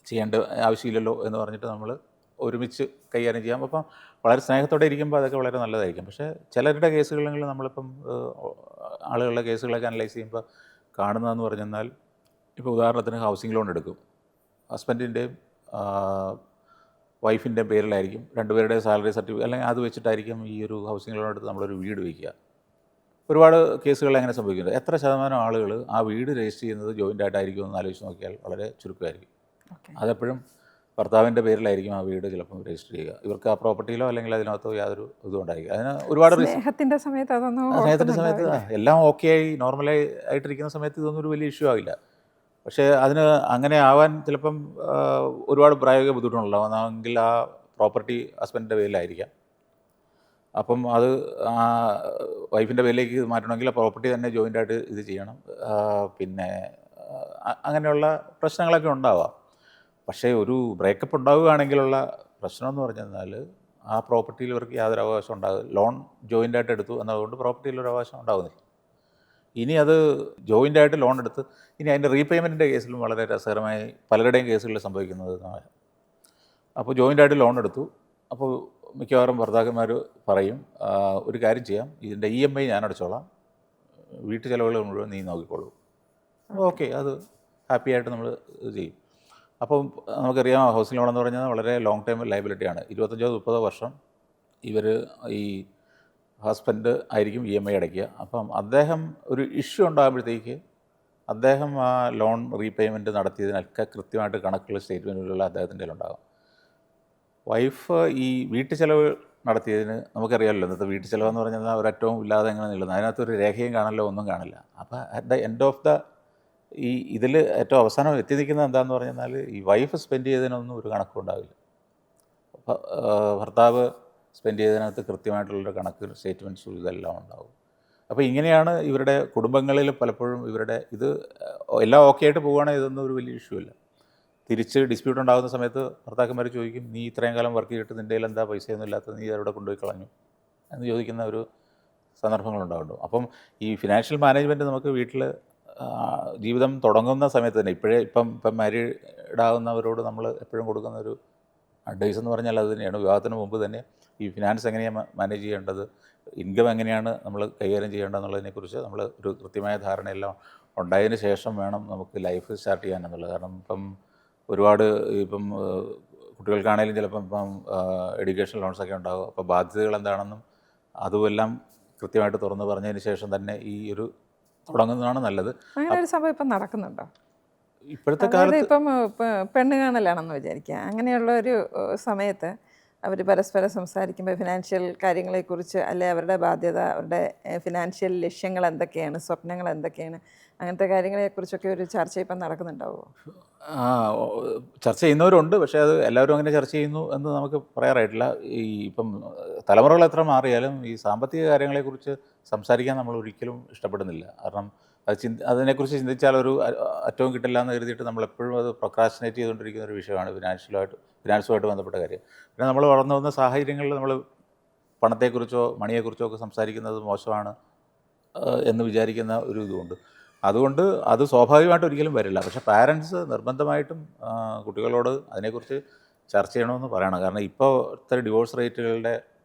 ചെയ്യേണ്ട ആവശ്യമില്ലല്ലോ എന്ന് പറഞ്ഞിട്ട് നമ്മൾ ഒരുമിച്ച് കൈകാര്യം ചെയ്യാം. അപ്പം വളരെ സ്നേഹത്തോടെ ഇരിക്കുമ്പോൾ അതൊക്കെ വളരെ നല്ലതായിരിക്കും. പക്ഷേ ചിലരുടെ കേസുകളിൽ നമ്മളിപ്പം ആളുകളുടെ കേസുകളൊക്കെ അനലൈസ് ചെയ്യുമ്പോൾ കാണുന്നതെന്ന് പറഞ്ഞാൽ, ഇപ്പോൾ ഉദാഹരണത്തിന് ഹൗസിംഗ് ലോൺ എടുക്കും. ഹസ്ബൻഡിൻ്റെയും വൈഫിൻ്റെയും പേരിലായിരിക്കും, രണ്ടുപേരുടെയും സാലറി സർട്ടിഫിക്കറ്റ് അല്ലെങ്കിൽ അത് വെച്ചിട്ടായിരിക്കും ഈ ഒരു ഹൗസിംഗ് ലോൺ എടുത്ത് നമ്മളൊരു വീട് വയ്ക്കുക. ഒരുപാട് കേസുകൾ എങ്ങനെ സംഭവിക്കുന്നത്, എത്ര ശതമാനം ആളുകൾ ആ വീട് രജിസ്റ്റർ ചെയ്യുന്നത് ജോയിൻ്റ് ആയിട്ടായിരിക്കും എന്ന് ആലോചിച്ച് നോക്കിയാൽ വളരെ ചുരുക്കമായിരിക്കും. അതെപ്പോഴും ഭർത്താവിൻ്റെ പേരിലായിരിക്കും ആ വീട് ചിലപ്പം രജിസ്റ്റർ ചെയ്യുക. ഇവർക്ക് ആ പ്രോപ്പർട്ടിയിലോ അല്ലെങ്കിൽ അതിനകത്തോ യാതൊരു ഇതും ഉണ്ടായിരിക്കും. അതിന് ഒരുപാട് സ്നേഹത്തിൻ്റെ സമയത്ത് എല്ലാം ഓക്കെ ആയി നോർമലായി ആയിട്ടിരിക്കുന്ന സമയത്ത് ഇതൊന്നും ഒരു വലിയ ഇഷ്യൂ ആവില്ല. പക്ഷേ അതിന് അങ്ങനെ ആവാൻ ചിലപ്പം ഒരുപാട് പ്രായോഗിക ബുദ്ധിമുട്ടുണ്ടാവും. എന്നെങ്കിൽ ആ പ്രോപ്പർട്ടി ഹസ്ബൻഡിൻ്റെ പേരിലായിരിക്കാം. അപ്പം അത് വൈഫിൻ്റെ പേരിലേക്ക് മാറ്റണമെങ്കിൽ ആ പ്രോപ്പർട്ടി തന്നെ ജോയിൻ്റായിട്ട് ഇത് ചെയ്യണം. പിന്നെ അങ്ങനെയുള്ള പ്രശ്നങ്ങളൊക്കെ ഉണ്ടാവാം. പക്ഷേ ഒരു ബ്രേക്കപ്പ് ഉണ്ടാവുകയാണെങ്കിലുള്ള പ്രശ്നമെന്ന് പറഞ്ഞാൽ ആ പ്രോപ്പർട്ടിയിൽ ഇവർക്ക് യാതൊരു അവകാശം ഉണ്ടാകും. ലോൺ ജോയിൻ്റായിട്ട് എടുത്തു എന്നതുകൊണ്ട് പ്രോപ്പർട്ടിയിലൊരു അവകാശം ഉണ്ടാകുന്നില്ല. ഇനി അത് ജോയിൻ്റായിട്ട് ലോൺ എടുത്ത് ഇനി അതിൻ്റെ റീപേയ്മെൻറ്റിൻ്റെ കേസിലും വളരെ രസകരമായി പലരുടെയും കേസുകളിൽ സംഭവിക്കുന്നത്. അപ്പോൾ ജോയിൻ്റായിട്ട് ലോൺ എടുത്തു. അപ്പോൾ മിക്കവാറും ഭർത്താക്കന്മാർ പറയും, ഒരു കാര്യം ചെയ്യാം, ഇതിൻ്റെ EMI ഞാൻ അടച്ചോളാം, വീട്ടു ചിലവുകൾ മുഴുവൻ നീ നോക്കിക്കോളൂ. ഓക്കെ, അത് ഹാപ്പിയായിട്ട് നമ്മൾ ഇത് ചെയ്യും. അപ്പം നമുക്കറിയാം ഹൗസിംഗ് ലോൺ എന്ന് പറഞ്ഞാൽ വളരെ ലോങ് ടൈം ലയബിലിറ്റിയാണ്. 25-30 വർഷം ഇവർ ഈ ഹസ്ബൻഡ് ആയിരിക്കും EMI അടയ്ക്കുക. അപ്പം അദ്ദേഹം ഒരു ഇഷ്യൂ ഉണ്ടാകുമ്പോഴത്തേക്ക് അദ്ദേഹം ആ ലോൺ റീപേയ്മെൻറ്റ് നടത്തിയതിനൊക്കെ കൃത്യമായിട്ട് കണക്കുള്ള സ്റ്റേറ്റ്മെൻറ്റുകൾ അദ്ദേഹത്തിൻ്റെ ഉണ്ടാകും. വൈഫ് ഈ വീട്ടു ചിലവ് നടത്തിയതിന് നമുക്കറിയാമല്ലോ, ഇന്നത്തെ വീട്ടു ചിലവെന്ന് പറഞ്ഞാൽ ഒരറ്റവും ഇല്ലാതെ എങ്ങനെ നീളുന്നത്, അതിനകത്തൊരു രേഖയും കാണില്ല, ഒന്നും കാണില്ല. അപ്പോൾ at the end of the ഇതിൽ ഏറ്റവും അവസാനം എത്തി നിൽക്കുന്നത് എന്താണെന്ന് പറഞ്ഞാൽ ഈ വൈഫ് സ്പെൻഡ് ചെയ്തതിനൊന്നും ഒരു കണക്കും ഉണ്ടാവില്ല. ഭർത്താവ് സ്പെൻഡ് ചെയ്തതിനകത്ത് കൃത്യമായിട്ടുള്ളൊരു കണക്ക് സ്റ്റേറ്റ്മെൻറ്റ്സും ഇതെല്ലാം ഉണ്ടാവും. അപ്പോൾ ഇങ്ങനെയാണ് ഇവരുടെ കുടുംബങ്ങളിൽ പലപ്പോഴും ഇവരുടെ ഇത് എല്ലാം ഓക്കെ ആയിട്ട് പോവുകയാണെങ്കിൽ ഇതൊന്നും ഒരു വലിയ ഇഷ്യൂ ഇല്ല. തിരിച്ച് ഡിസ്പ്യൂട്ട് ഉണ്ടാകുന്ന സമയത്ത് ഭർത്താക്കന്മാർ ചോദിക്കും, നീ ഇത്രയും കാലം വർക്ക് ചെയ്തിട്ട് നിൻ്റെ കയ്യിൽ എന്താ പൈസയൊന്നും ഇല്ലാത്തത്, നീ അവിടെ കൊണ്ടുപോയി കളഞ്ഞു എന്ന് ചോദിക്കുന്ന ഒരു സന്ദർഭങ്ങളുണ്ടാവുന്നു. അപ്പം ഈ ഫിനാൻഷ്യൽ മാനേജ്മെൻറ്റ് നമുക്ക് വീട്ടിൽ ജീവിതം തുടങ്ങുന്ന സമയത്ത് തന്നെ ഇപ്പം മാരീഡ് ആകുന്നവരോട് നമ്മൾ എപ്പോഴും കൊടുക്കുന്ന ഒരു അഡ്വൈസ് എന്ന് പറഞ്ഞാൽ അത് തന്നെയാണ്. വിവാഹത്തിന് മുമ്പ് തന്നെ ഈ ഫിനാൻസ് എങ്ങനെയാണ് മാനേജ് ചെയ്യേണ്ടത്, ഇൻകം എങ്ങനെയാണ് നമ്മൾ കൈകാര്യം ചെയ്യേണ്ടതെന്നുള്ളതിനെക്കുറിച്ച് നമ്മൾ ഒരു കൃത്യമായ ധാരണയെല്ലാം ഉണ്ടായതിന് ശേഷം വേണം നമുക്ക് ലൈഫ് സ്റ്റാർട്ട് ചെയ്യാനെന്നുള്ളത്. കാരണം ഒരുപാട് കുട്ടികൾക്കാണെങ്കിലും ചിലപ്പം എഡ്യൂക്കേഷൻ ലോൺസൊക്കെ ഉണ്ടാകും. അപ്പോൾ ബാധ്യതകൾ എന്താണെന്നും അതുമെല്ലാം കൃത്യമായിട്ട് തുറന്ന് പറഞ്ഞതിന് ശേഷം തന്നെ ഈ ഒരു തുടങ്ങുന്നതാണ് നല്ലത്. അങ്ങനെ ഒരു സംഭവം ഇപ്പം നടക്കുന്നുണ്ടോ ഇപ്പോഴത്തെ കാലത്ത്? ഇപ്പം പെണ്ണ് കാണലാണെന്ന് വിചാരിക്കുക. അങ്ങനെയുള്ള ഒരു സമയത്ത് അവർ പരസ്പരം സംസാരിക്കുമ്പോൾ ഫിനാൻഷ്യൽ കാര്യങ്ങളെക്കുറിച്ച്, അല്ലെ അവരുടെ ബാധ്യത, അവരുടെ ഫിനാൻഷ്യൽ ലക്ഷ്യങ്ങൾ എന്തൊക്കെയാണ്, സ്വപ്നങ്ങൾ എന്തൊക്കെയാണ്, അങ്ങനത്തെ കാര്യങ്ങളെക്കുറിച്ചൊക്കെ ഒരു ചർച്ച ഇപ്പം നടക്കുന്നുണ്ടാവുമോ? ചർച്ച ചെയ്യുന്നവരുണ്ട്, പക്ഷേ അത് എല്ലാവരും അങ്ങനെ ചർച്ച ചെയ്യുന്നു എന്ന് നമുക്ക് പറയാറായിട്ടില്ല. ഈ ഇപ്പം തലമുറകൾ എത്ര മാറിയാലും ഈ സാമ്പത്തിക കാര്യങ്ങളെക്കുറിച്ച് സംസാരിക്കാൻ നമ്മൾ ഒരിക്കലും ഇഷ്ടപ്പെടുന്നില്ല. കാരണം അതിനെക്കുറിച്ച് ചിന്തിച്ചാൽ ഒരു അറ്റവും കിട്ടില്ല എന്ന് കരുതിയിട്ട് നമ്മളെപ്പോഴും അത് പ്രൊക്രാസ്റ്റിനേറ്റ് ചെയ്തുകൊണ്ടിരിക്കുന്ന ഒരു വിഷയമാണ് ഫിനാൻസുമായിട്ട് ബന്ധപ്പെട്ട കാര്യം. പിന്നെ നമ്മൾ വളർന്നു വന്ന സാഹചര്യങ്ങളിൽ നമ്മൾ പണത്തെക്കുറിച്ചോ മണിയെക്കുറിച്ചോ ഒക്കെ സംസാരിക്കുന്നത് മോശമാണ് എന്ന് വിചാരിക്കുന്ന ഒരു ഇതുമുണ്ട്. അതുകൊണ്ട് അത് സ്വാഭാവികമായിട്ട് ഒരിക്കലും വരില്ല. പക്ഷേ പാരൻസ് നിർബന്ധമായിട്ടും കുട്ടികളോട് അതിനെക്കുറിച്ച് ചർച്ച ചെയ്യണമെന്ന് പറയണം. കാരണം ഇപ്പോഴത്തെ ഡിവോഴ്സ് റേറ്റുകളുടെ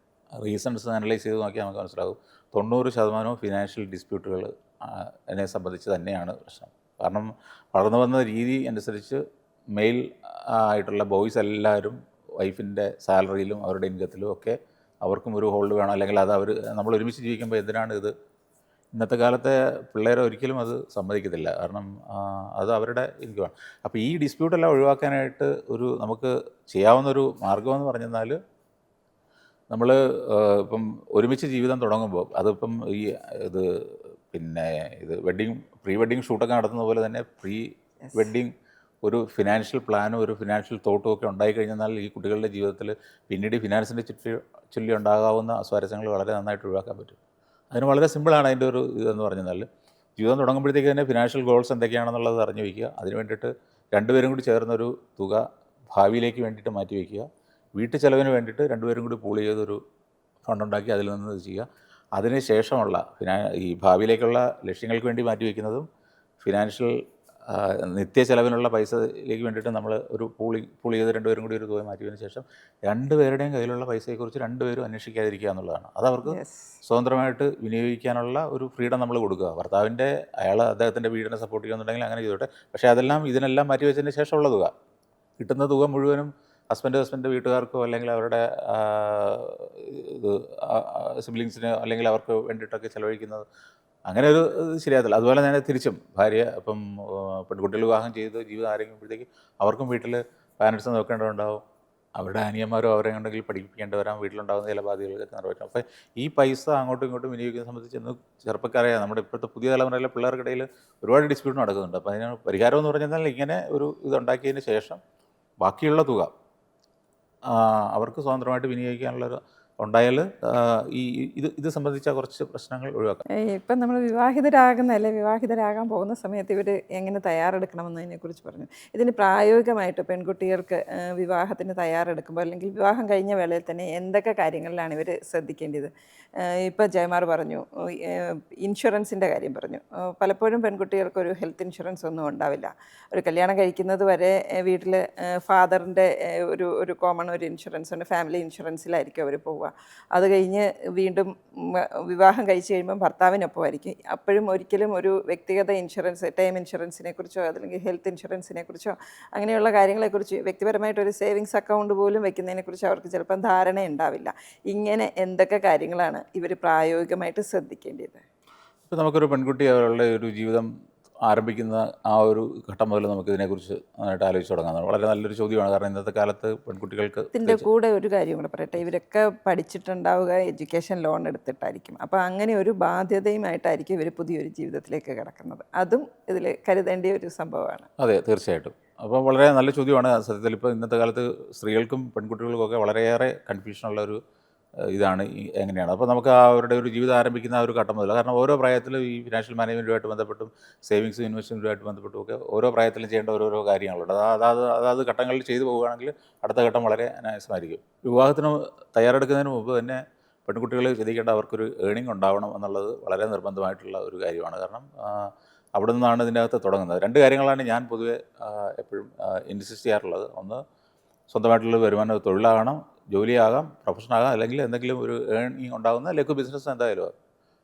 റീസൺസ് അനലൈസ് ചെയ്ത് നോക്കിയാൽ നമുക്ക് മനസ്സിലാകും 90% ഫിനാൻഷ്യൽ ഡിസ്പ്യൂട്ടുകൾ എന്നെ സംബന്ധിച്ച് തന്നെയാണ് പ്രശ്നം. കാരണം വളർന്നു വന്ന രീതി അനുസരിച്ച് മെയിൽ ആയിട്ടുള്ള ബോയ്സ് എല്ലാവരും വൈഫിൻ്റെ സാലറിയിലും അവരുടെ ഇൻകത്തിലും ഒക്കെ അവർക്കും ഒരു ഹോൾഡ് വേണം. അല്ലെങ്കിൽ അത് നമ്മൾ ഒരുമിച്ച് ജീവിക്കുമ്പോൾ എന്തിനാണ് ഇത്? ഇന്നത്തെ കാലത്തെ പിള്ളേരെ ഒരിക്കലും അത് സമ്മതിക്കത്തില്ല. കാരണം അത് അവരുടെ ഇൻകമാണ്. അപ്പോൾ ഈ ഡിസ്പ്യൂട്ടെല്ലാം ഒഴിവാക്കാനായിട്ട് നമുക്ക് ചെയ്യാവുന്നൊരു മാർഗ്ഗമെന്ന് പറഞ്ഞാൽ നമ്മൾ ഇപ്പം ഒരുമിച്ച് ജീവിതം തുടങ്ങുമ്പോൾ അതിപ്പം പ്രീ വെഡ്ഡിങ് ഷൂട്ടൊക്കെ നടത്തുന്ന പോലെ തന്നെ പ്രീ വെഡ്ഡിങ് ഒരു ഫിനാൻഷ്യൽ പ്ലാനും ഒരു ഫിനാൻഷ്യൽ തോട്ടും ഒക്കെ ഉണ്ടായിക്കഴിഞ്ഞാൽ ഈ കുട്ടികളുടെ ജീവിതത്തിൽ പിന്നീട് ഫിനാൻസിൻ്റെ ചൊല്ലി ഉണ്ടാകാവുന്ന അസ്വാരസ്യങ്ങൾ വളരെ നന്നായിട്ട് ഒഴിവാക്കാൻ പറ്റും. അതിന് വളരെ സിമ്പിളാണ് അതിൻ്റെ ഒരു ഇതെന്ന് പറഞ്ഞാൽ ജീവിതം തുടങ്ങുമ്പോഴത്തേക്ക് തന്നെ ഫിനാൻഷ്യൽ ഗോൾസ് എന്തൊക്കെയാണെന്നുള്ളത് അറിഞ്ഞു വയ്ക്കുക. അതിന് വേണ്ടിയിട്ട് രണ്ടുപേരും കൂടി ചേർന്നൊരു തുക ഭാവിയിലേക്ക് വേണ്ടിയിട്ട് മാറ്റി വയ്ക്കുക. വീട്ടു ചിലവിന് വേണ്ടിയിട്ട് രണ്ടുപേരും കൂടി പൂൾ ചെയ്തൊരു ഫണ്ടുണ്ടാക്കി അതിൽ നിന്ന് ഇത് ചെയ്യുക. അതിന് ശേഷമുള്ള ഈ ഭാവിയിലേക്കുള്ള ലക്ഷ്യങ്ങൾക്ക് വേണ്ടി മാറ്റി വയ്ക്കുന്നതും ഫിനാൻഷ്യൽ നിത്യ ചെലവിനുള്ള പൈസയിലേക്ക് വേണ്ടിയിട്ട് നമ്മൾ ഒരു പൂൾ ചെയ്ത് രണ്ടുപേരും കൂടി ഒരു തുക മാറ്റിയതിന് ശേഷം രണ്ടുപേരുടെയും കയ്യിലുള്ള പൈസയെക്കുറിച്ച് രണ്ടുപേരും അന്വേഷിക്കാതിരിക്കുക എന്നുള്ളതാണ്. അത് അവർക്ക് സ്വതന്ത്രമായിട്ട് വിനിയോഗിക്കാനുള്ള ഒരു ഫ്രീഡം നമ്മൾ കൊടുക്കുക. അദ്ദേഹത്തിൻ്റെ വീടിനെ സപ്പോർട്ട് ചെയ്യുന്നുണ്ടെങ്കിൽ അങ്ങനെ ചെയ്തോട്ടെ. പക്ഷേ ഇതിനെല്ലാം മാറ്റി വെച്ചതിന് ശേഷമുള്ള തുക, കിട്ടുന്ന തുക മുഴുവനും ഹസ്ബൻഡ് വീട്ടുകാർക്കോ അല്ലെങ്കിൽ അവരുടെ സിബ്ലിങ്സിനോ അല്ലെങ്കിൽ അവർക്ക് വേണ്ടിയിട്ടൊക്കെ ചിലവഴിക്കുന്നത് അങ്ങനെ ഒരു ശരിയാകത്തില്ല. അതുപോലെ തന്നെ തിരിച്ചും ഭാര്യ ഇപ്പം പെൺകുട്ടികൾ വിവാഹം ചെയ്ത് ജീവിതം ആരംഭിക്കുമ്പോഴത്തേക്ക് അവർക്കും വീട്ടിൽ പാരൻസ് നോക്കേണ്ടതുണ്ടാവും. അവരുടെ അനിയന്മാരോ അവരെ ഉണ്ടെങ്കിൽ പഠിപ്പിക്കേണ്ടി വരാം. വീട്ടിലുണ്ടാകുന്ന ചില ബാധ്യതകളൊക്കെ നിറവേറ്റും. അപ്പോൾ ഈ പൈസ അങ്ങോട്ടും ഇങ്ങോട്ടും വിനിയോഗിക്കുന്നത് സംബന്ധിച്ച് ഇന്ന് ചെറുപ്പക്കാരായ നമ്മുടെ ഇപ്പോഴത്തെ പുതിയ തലമുറയിലെ പിള്ളേർക്കിടയിൽ ഒരുപാട് ഡിസ്പ്യൂട്ട് നടക്കുന്നുണ്ട്. അപ്പോൾ അതിന് പരിഹാരം എന്ന് പറഞ്ഞാൽ ഇങ്ങനെ ഒരു ഇതുണ്ടാക്കിയതിന് ശേഷം ബാക്കിയുള്ള തുക അവർക്ക് സ്വതന്ത്രമായിട്ട് വിനിയോഗിക്കാനുള്ളൊരു ഉണ്ടായാൽ ഇത് സംബന്ധിച്ച കുറച്ച് പ്രശ്നങ്ങൾ ഒഴിവാക്കാം. ഇപ്പം നമ്മൾ വിവാഹിതരാകാൻ പോകുന്ന സമയത്ത് ഇവർ എങ്ങനെ തയ്യാറെടുക്കണമെന്നതിനെക്കുറിച്ച് പറഞ്ഞു. ഇതിന് പ്രായോഗികമായിട്ട് പെൺകുട്ടികൾക്ക് വിവാഹത്തിന് തയ്യാറെടുക്കുമ്പോൾ അല്ലെങ്കിൽ വിവാഹം കഴിഞ്ഞ വേളയിൽ തന്നെ എന്തൊക്കെ കാര്യങ്ങളിലാണ് ഇവർ ശ്രദ്ധിക്കേണ്ടത്? ഇപ്പം ജയമാർ പറഞ്ഞു, ഇൻഷുറൻസിൻ്റെ കാര്യം പറഞ്ഞു. പലപ്പോഴും പെൺകുട്ടികൾക്കൊരു ഹെൽത്ത് ഇൻഷുറൻസ് ഒന്നും ഉണ്ടാവില്ല. ഒരു കല്യാണം കഴിക്കുന്നത് വരെ വീട്ടിൽ ഫാദറിൻ്റെ ഒരു കോമൺ ഒരു ഇൻഷുറൻസ് ഉണ്ട്, ഫാമിലി ഇൻഷുറൻസിലായിരിക്കും അവർ പോവുക. അത് കഴിഞ്ഞ് വീണ്ടും വിവാഹം കഴിച്ച് കഴിയുമ്പം ഭർത്താവിനൊപ്പമായിരിക്കും. അപ്പോഴും ഒരിക്കലും ഒരു വ്യക്തിഗത ഇൻഷുറൻസ്, ടേം ഇൻഷുറൻസിനെ കുറിച്ചോ അല്ലെങ്കിൽ ഹെൽത്ത് ഇൻഷുറൻസിനെ കുറിച്ചോ അങ്ങനെയുള്ള കാര്യങ്ങളെക്കുറിച്ച് വ്യക്തിപരമായിട്ടൊരു സേവിങ്സ് അക്കൗണ്ട് പോലും വെക്കുന്നതിനെക്കുറിച്ച് അവർക്ക് ചിലപ്പം ധാരണ ഉണ്ടാവില്ല. ഇങ്ങനെ എന്തൊക്കെ കാര്യങ്ങളാണ് ഇവർ പ്രായോഗികമായിട്ട് ശ്രദ്ധിക്കേണ്ടത്? ഇപ്പോൾ നമുക്കൊരു പെൺകുട്ടി അവരുടെ ഒരു ജീവിതം ആരംഭിക്കുന്ന ആ ഒരു ഘട്ടം മുതൽ നമുക്ക് ഇതിനെക്കുറിച്ച് നന്നായിട്ട് ആലോചിച്ച് തുടങ്ങാം. വളരെ നല്ലൊരു ചോദ്യമാണ്. കാരണം ഇന്നത്തെ കാലത്ത് പെൺകുട്ടികൾക്ക് ഇതിൻ്റെ കൂടെ ഒരു കാര്യം കൂടെ പറയട്ടെ. ഇവരൊക്കെ പഠിച്ചിട്ടുണ്ടാവുക എഡ്യൂക്കേഷൻ ലോൺ എടുത്തിട്ടായിരിക്കും. അപ്പോൾ അങ്ങനെ ഒരു ബാധ്യതയുമായിട്ടായിരിക്കും ഇവർ പുതിയൊരു ജീവിതത്തിലേക്ക് കിടക്കുന്നത്. അതും ഇതിൽ കരുതേണ്ട ഒരു സംഭവമാണ്. അതെ, തീർച്ചയായിട്ടും. അപ്പോൾ വളരെ നല്ല ചോദ്യമാണ്. സത്യത്തിൽ ഇപ്പോൾ ഇന്നത്തെ കാലത്ത് സ്ത്രീകൾക്കും പെൺകുട്ടികൾക്കൊക്കെ വളരെയേറെ കൺഫ്യൂഷനുള്ള ഒരു ഇതാണ് എങ്ങനെയാണ്. അപ്പോൾ നമുക്ക് അവരുടെ ഒരു ജീവിതം ആരംഭിക്കുന്ന ആ ഒരു ഘട്ടം മുതൽ, കാരണം ഓരോ പ്രായത്തിലും ഈ ഫിനാൻഷ്യൽ മാനേജ്മെൻറ്റുമായിട്ട് ബന്ധപ്പെട്ടും സേവിങ്സ് ഇൻവെസ്റ്റ്മെൻറ്റുമായിട്ട് ബന്ധപ്പെട്ടും ഒക്കെ ഓരോ പ്രായത്തിലും ചെയ്യേണ്ട ഓരോരോ കാര്യങ്ങളുണ്ട്. അതാത് ഘട്ടങ്ങളിൽ ചെയ്തു പോവുകയാണെങ്കിൽ അടുത്ത ഘട്ടം വളരെ അനായാസമായിരിക്കും. വിവാഹത്തിന് തയ്യാറെടുക്കുന്നതിന് മുമ്പ് തന്നെ പെൺകുട്ടികൾ ശ്രദ്ധിക്കേണ്ട അവർക്കൊരു ഏണിംഗ് ഉണ്ടാവണം എന്നുള്ളത് വളരെ നിർബന്ധമായിട്ടുള്ള ഒരു കാര്യമാണ്. കാരണം അവിടെ നിന്നാണ് ഇതിൻ്റെ അകത്ത് തുടങ്ങുന്നത്. രണ്ട് കാര്യങ്ങളാണ് ഞാൻ പൊതുവെ എപ്പോഴും ഇൻസിസ്റ്റ് ചെയ്യാറുള്ളത്. ഒന്ന്, സ്വന്തമായിട്ടുള്ള വരുമാനം തൊഴിലാകണം, ജോലിയാകാം, പ്രൊഫഷനാകാം, അല്ലെങ്കിൽ എന്തെങ്കിലും ഒരു ഏണിങ് ഉണ്ടാകുന്ന ലഘു ബിസിനസ് എന്തായാലും.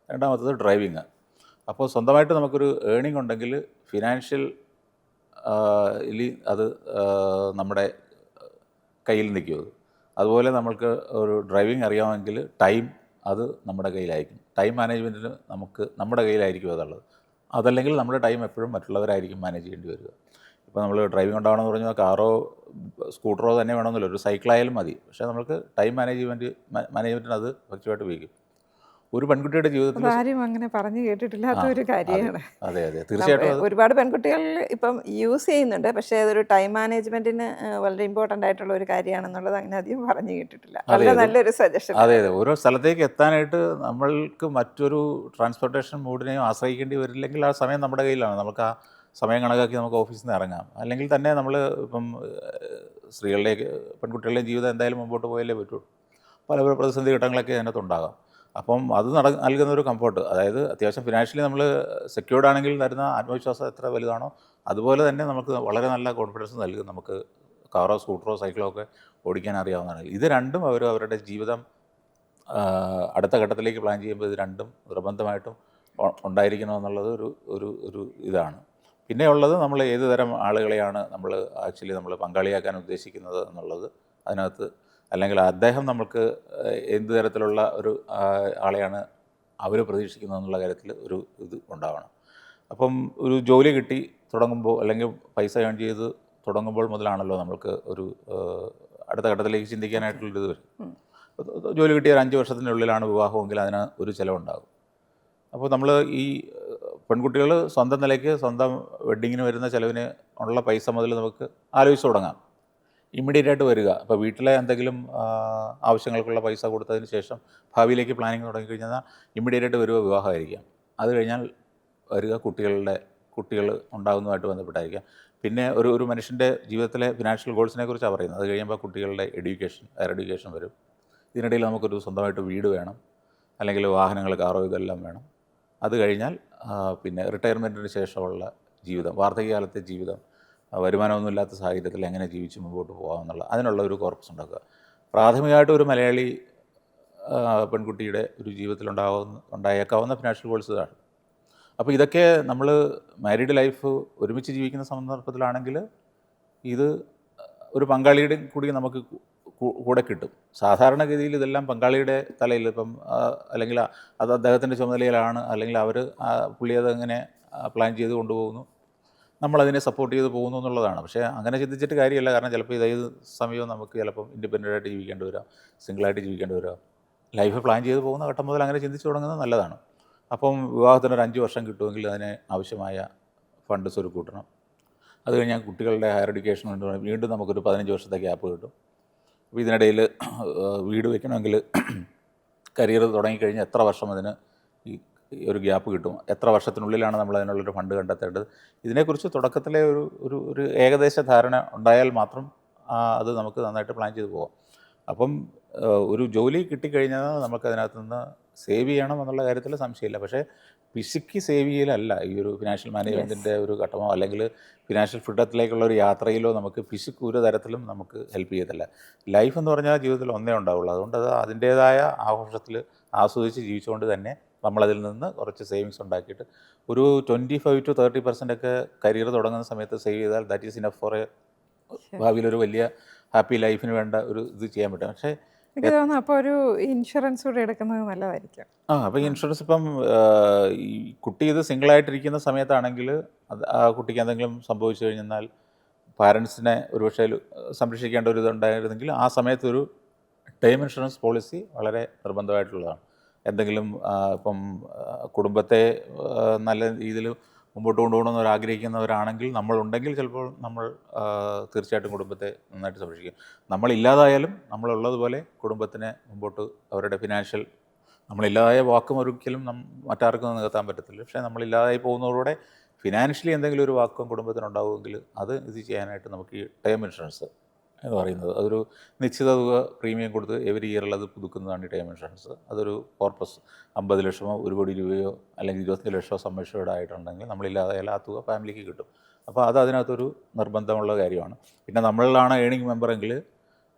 രണ്ടാമത്തത് ഡ്രൈവിങ്. അപ്പോൾ സ്വന്തമായിട്ട് നമുക്കൊരു ഏണിങ് ഉണ്ടെങ്കിൽ ഫിനാൻഷ്യൽ അത് നമ്മുടെ കയ്യിൽ നിൽക്കും. അതുപോലെ നമ്മൾക്ക് ഒരു ഡ്രൈവിങ് അറിയാമെങ്കിൽ ടൈം അത് നമ്മുടെ കയ്യിലായിരിക്കും. ടൈം മാനേജ്മെൻറ്റിന് നമ്മുടെ കയ്യിലായിരിക്കും അതുള്ളത്. അതല്ലെങ്കിൽ നമ്മുടെ ടൈം എപ്പോഴും മറ്റുള്ളവരായിരിക്കും മാനേജ് ചെയ്യേണ്ടി വരിക. ഇപ്പോൾ നമ്മൾ ഡ്രൈവിംഗ് ഉണ്ടാവണമെന്ന് പറഞ്ഞാൽ കാറോ സ്കൂട്ടറോ തന്നെ വേണമെന്നില്ല, ഒരു സൈക്കിളായാലും മതി. പക്ഷേ നമുക്ക് ടൈം മാനേജ്മെൻറ്റിന് അത് എഫക്റ്റീവായിട്ട് ഉപയോഗിക്കും. ഒരു പെൺകുട്ടിയുടെ ജീവിതത്തിൽ അതാരും അങ്ങനെ പറഞ്ഞു കേട്ടിട്ടില്ലാത്ത ഒരു കാര്യമാണ്. അതെ അതെ തീർച്ചയായിട്ടും അത് ഒരുപാട് പെൺകുട്ടികൾ ഇപ്പം യൂസ് ചെയ്യുന്നുണ്ട്, പക്ഷേ അതൊരു ടൈം മാനേജ്മെന്റിന് വളരെ ഇമ്പോർട്ടൻ്റ് ആയിട്ടുള്ള ഒരു കാര്യമാണെന്നുള്ളത് അങ്ങനെ അധികം പറഞ്ഞു കേട്ടിട്ടില്ല. വളരെ നല്ലൊരു സജഷൻ. അതെ അതെ ഓരോ സ്ഥലത്തേക്ക് എത്താനായിട്ട് നമ്മൾക്ക് മറ്റൊരു ട്രാൻസ്പോർട്ടേഷൻ മോഡിനെയും ആശ്രയിക്കേണ്ടി വരില്ലെങ്കിൽ ആ സമയം നമ്മുടെ കയ്യിലാണ്. നമുക്ക് ആ സമയം കണക്കാക്കി നമുക്ക് ഓഫീസിൽ നിന്ന് ഇറങ്ങാം. അല്ലെങ്കിൽ തന്നെ നമ്മൾ ഇപ്പം സ്ത്രീകളുടെയൊക്കെ പെൺകുട്ടികളുടെയും ജീവിതം എന്തായാലും മുമ്പോട്ട് പോയാലേ പറ്റുള്ളൂ. പല പല പ്രതിസന്ധി ഘട്ടങ്ങളൊക്കെ അതിനകത്തുണ്ടാകാം. അപ്പം അത് നൽകുന്ന ഒരു കംഫർട്ട്, അതായത് അത്യാവശ്യം ഫിനാൻഷ്യലി നമ്മൾ സെക്യൂർഡ് ആണെങ്കിൽ തരുന്ന ആത്മവിശ്വാസം എത്ര വലുതാണോ അതുപോലെ തന്നെ നമുക്ക് വളരെ നല്ല കോൺഫിഡൻസ് നൽകും. നമുക്ക് കാറോ സ്കൂട്ടറോ സൈക്കിളോ ഒക്കെ ഓടിക്കാൻ അറിയാവുന്നതാണ്. ഇത് രണ്ടും അവരുടെ ജീവിതം അടുത്ത ഘട്ടത്തിലേക്ക് പ്ലാൻ ചെയ്യുമ്പോൾ ഇത് രണ്ടും നിർബന്ധമായിട്ടും ഉണ്ടായിരിക്കണമെന്നുള്ളത് ഒരു ഒരു ഒരു ഇതാണ്. പിന്നെ ഉള്ളത് നമ്മൾ ഏത് തരം ആളുകളെയാണ് നമ്മൾ നമ്മൾ പങ്കാളിയാക്കാൻ ഉദ്ദേശിക്കുന്നത് എന്നുള്ളത് അതിനകത്ത്, അല്ലെങ്കിൽ അദ്ദേഹം നമുക്ക് എന്ത് തരത്തിലുള്ള ഒരു ആളെയാണ് അവർ പ്രതീക്ഷിക്കുന്നത് എന്നുള്ള കാര്യത്തിൽ ഒരു ഇത് ഉണ്ടാവണം. അപ്പം ഒരു ജോലി കിട്ടി തുടങ്ങുമ്പോൾ അല്ലെങ്കിൽ പൈസ ഏൺ ചെയ്ത് തുടങ്ങുമ്പോൾ മുതലാണല്ലോ നമ്മൾക്ക് ഒരു അടുത്ത ഘട്ടത്തിലേക്ക് ചിന്തിക്കാനായിട്ടുള്ളൊരിത് വരും. ജോലി കിട്ടിയ ഒരു 5 വർഷത്തിനുള്ളിലാണ് വിവാഹമെങ്കിൽ അതിന് ഒരു ചിലവുണ്ടാകും. അപ്പോൾ നമ്മൾ ഈ പെൺകുട്ടികൾ സ്വന്തം നിലയ്ക്ക് സ്വന്തം വെഡ്ഡിങ്ങിന് വരുന്ന ചിലവിന് ഉള്ള പൈസ മുതൽ നമുക്ക് ആലോചിച്ച് തുടങ്ങാം. ഇമ്മീഡിയറ്റായിട്ട് വരിക, അപ്പോൾ വീട്ടിലെ എന്തെങ്കിലും ആവശ്യങ്ങൾക്കുള്ള പൈസ കൊടുത്തതിന് ശേഷം ഭാവിയിലേക്ക് പ്ലാനിങ് തുടങ്ങിക്കഴിഞ്ഞാൽ ഇമ്മീഡിയറ്റായിട്ട് വരിക വിവാഹമായിരിക്കാം. അത് കഴിഞ്ഞാൽ വരിക കുട്ടികൾ ഉണ്ടാകുന്നതുമായിട്ട് ബന്ധപ്പെട്ടായിരിക്കാം. പിന്നെ ഒരു മനുഷ്യൻ്റെ ജീവിതത്തിലെ ഫിനാൻഷ്യൽ ഗോൾസിനെ കുറിച്ചാണ് പറയുന്നത്. അത് കഴിയുമ്പോൾ കുട്ടികളുടെ ഹയർ എഡ്യൂക്കേഷൻ വരും. ഇതിനിടയിൽ നമുക്കൊരു സ്വന്തമായിട്ട് വീട് വേണം, അല്ലെങ്കിൽ വാഹനങ്ങൾ, കാറോ ഇതെല്ലാം വേണം. അത് കഴിഞ്ഞാൽ പിന്നെ റിട്ടയർമെൻറ്റിന് ശേഷമുള്ള ജീവിതം, വാർദ്ധക്യകാലത്തെ ജീവിതം, വരുമാനമൊന്നുമില്ലാത്ത സാഹചര്യത്തിൽ എങ്ങനെ ജീവിച്ച് മുമ്പോട്ട് പോകാമെന്നുള്ള അതിനുള്ള ഒരു കോർപ്പസ് ഉണ്ടാക്കുക. പ്രാഥമികമായിട്ട് ഒരു മലയാളി പെൺകുട്ടിയുടെ ഒരു ജീവിതത്തിൽ ഉണ്ടായേക്കാവുന്ന ഫിനാൻഷ്യൽ ഗോൾസ് ഇതാണ്. അപ്പോൾ ഇതൊക്കെ നമ്മൾ മാരീഡ് ലൈഫ് ഒരുമിച്ച് ജീവിക്കുന്ന സന്ദർഭത്തിലാണെങ്കിൽ ഇത് ഒരു പങ്കാളിയുടെ കൂടി നമുക്ക് കൂടെ കിട്ടും. സാധാരണഗതിയിൽ ഇതെല്ലാം പങ്കാളിയുടെ തലയിൽ ഇപ്പം അല്ലെങ്കിൽ അത് അദ്ദേഹത്തിൻ്റെ ചുമതലയിലാണ്, അല്ലെങ്കിൽ പുള്ളി അതെങ്ങനെ പ്ലാൻ ചെയ്ത് കൊണ്ടുപോകുന്നു, നമ്മളതിനെ സപ്പോർട്ട് ചെയ്ത് പോകുന്നു എന്നുള്ളതാണ്. പക്ഷേ അങ്ങനെ ചിന്തിച്ചിട്ട് കാര്യമില്ല. കാരണം ചിലപ്പോൾ ഏത് സമയവും നമുക്ക് ചിലപ്പം ഇൻഡിപെൻഡൻ്റായിട്ട് ജീവിക്കേണ്ടി വരാം, സിംഗിളായിട്ട് ജീവിക്കേണ്ടി വരാം. ലൈഫ് പ്ലാൻ ചെയ്ത് പോകുന്ന ഘട്ടം മുതൽ അങ്ങനെ ചിന്തിച്ച് തുടങ്ങുന്നത് നല്ലതാണ്. അപ്പം വിവാഹത്തിന് ഒരു 5 വർഷം കിട്ടുമെങ്കിൽ അതിന് ആവശ്യമായ ഫണ്ട് സ്വരുക്കൂട്ടണം. അത് കഴിഞ്ഞാൽ കുട്ടികളുടെ ഹയർ എഡ്യൂക്കേഷൻ കൊണ്ട് വീണ്ടും നമുക്കൊരു 15 വർഷത്തെ ഗ്യാപ്പ് കിട്ടും. അപ്പോൾ ഇതിനിടയിൽ വീട് വയ്ക്കണമെങ്കിൽ കരിയർ തുടങ്ങിക്കഴിഞ്ഞാൽ എത്ര വർഷം അതിന് ഈ ഒരു ഗ്യാപ്പ് കിട്ടും, എത്ര വർഷത്തിനുള്ളിലാണ് നമ്മൾ അതിനുള്ളൊരു ഫണ്ട് കണ്ടെത്തേണ്ടത്, ഇതിനെക്കുറിച്ച് തുടക്കത്തിലെ ഒരു ഏകദേശ ധാരണ ഉണ്ടായാൽ മാത്രം അത് നമുക്ക് നന്നായിട്ട് പ്ലാൻ ചെയ്ത് പോകാം. അപ്പം ഒരു ജോലി കിട്ടിക്കഴിഞ്ഞാൽ നമുക്കതിനകത്ത് നിന്ന് സേവ് ചെയ്യണം എന്നുള്ള കാര്യത്തിൽ സംശയമില്ല. പക്ഷേ പിശുക്കി സേവ് ചെയ്യലല്ല ഈ ഒരു ഫിനാൻഷ്യൽ മാനേജ്മെൻറ്റിൻ്റെ ഒരു ഘട്ടമോ അല്ലെങ്കിൽ ഫിനാൻഷ്യൽ ഫ്രീഡത്തിലേക്കുള്ള ഒരു യാത്രയിലോ നമുക്ക് പിശുക്ക് ഒരു തരത്തിലും നമുക്ക് ഹെൽപ്പ് ചെയ്യത്തില്ല. ലൈഫ് എന്ന് പറഞ്ഞാൽ ജീവിതത്തിൽ ഒന്നേ ഉണ്ടാവുള്ളൂ. അതുകൊണ്ട് അത് അതിൻ്റേതായ ആഘോഷത്തിൽ ആസ്വദിച്ച് ജീവിച്ചുകൊണ്ട് തന്നെ നമ്മളതിൽ നിന്ന് കുറച്ച് സേവിങ്സ് ഉണ്ടാക്കിയിട്ട് ഒരു 25 to 30% ഒക്കെ കരിയർ തുടങ്ങുന്ന സമയത്ത് സേവ് ചെയ്താൽ ദാറ്റ് ഈസ് ഇനഫ് ഫോർ ഭാവിയിലൊരു വലിയ ഹാപ്പി ലൈഫിന് വേണ്ട ഒരു ഇത് ചെയ്യാൻ പറ്റും. പക്ഷേ എനിക്ക് തോന്നുന്നു അപ്പോൾ ഒരു ഇൻഷുറൻസ് കൂടെ എടുക്കുന്നത് നല്ലതായിരിക്കും. അപ്പോൾ ഈ ഇൻഷുറൻസ് ഇപ്പം ഈ കുട്ടി ഇത് സിംഗിളായിട്ടിരിക്കുന്ന സമയത്താണെങ്കിൽ ആ കുട്ടിക്ക് എന്തെങ്കിലും സംഭവിച്ചു കഴിഞ്ഞാൽ പാരൻസിനെ ഒരുപക്ഷേ സംരക്ഷിക്കേണ്ട ഒരു ഇതുണ്ടായിരുന്നെങ്കിൽ ആ സമയത്തൊരു ടേം ഇൻഷുറൻസ് പോളിസി വളരെ നിർബന്ധമായിട്ടുള്ളതാണ്. എന്തെങ്കിലും ഇപ്പം കുടുംബത്തെ നല്ല രീതിയിൽ മുമ്പോട്ട് കൊണ്ടുപോകണമെന്ന് ആഗ്രഹിക്കുന്നവരാണെങ്കിൽ നമ്മളുണ്ടെങ്കിൽ ചിലപ്പോൾ നമ്മൾ തീർച്ചയായിട്ടും കുടുംബത്തെ നന്നായിട്ട് സംരക്ഷിക്കും. നമ്മളില്ലാതായാലും നമ്മളുള്ളതുപോലെ കുടുംബത്തിനെ മുമ്പോട്ട് അവരുടെ ഫിനാൻഷ്യൽ, നമ്മളില്ലാതായ വാക്കും ഒരിക്കലും മറ്റാർക്കും നികത്താൻ പറ്റത്തില്ല. പക്ഷേ നമ്മളില്ലാതായി പോകുന്നതോടെ ഫിനാൻഷ്യലി എന്തെങ്കിലും ഒരു വാക്കും കുടുംബത്തിനുണ്ടാവുമെങ്കിൽ അത് ഇത് ചെയ്യാനായിട്ട് നമുക്ക് ഈ ടേം ഇൻഷുറൻസ് എന്ന് പറയുന്നത് അതൊരു നിശ്ചിത തുക പ്രീമിയം കൊടുത്ത് എവരി ഇയറിൽ അത് പുതുക്കുന്നതാണ് ഈ ടേം ഇൻഷുറൻസ്. അതൊരു കോർപ്പസ് 50 ലക്ഷമോ 1 കോടി രൂപയോ അല്ലെങ്കിൽ 25 ലക്ഷമോ സമ്മേഷേർഡ് ആയിട്ടുണ്ടെങ്കിൽ നമ്മളില്ലാതായാൽ ആ തുക ഫാമിലിക്ക് കിട്ടും. അപ്പോൾ അത് അതിനകത്തൊരു നിർബന്ധമുള്ള കാര്യമാണ്. പിന്നെ നമ്മളിലാണ് ഏണിംഗ് മെമ്പറെങ്കിൽ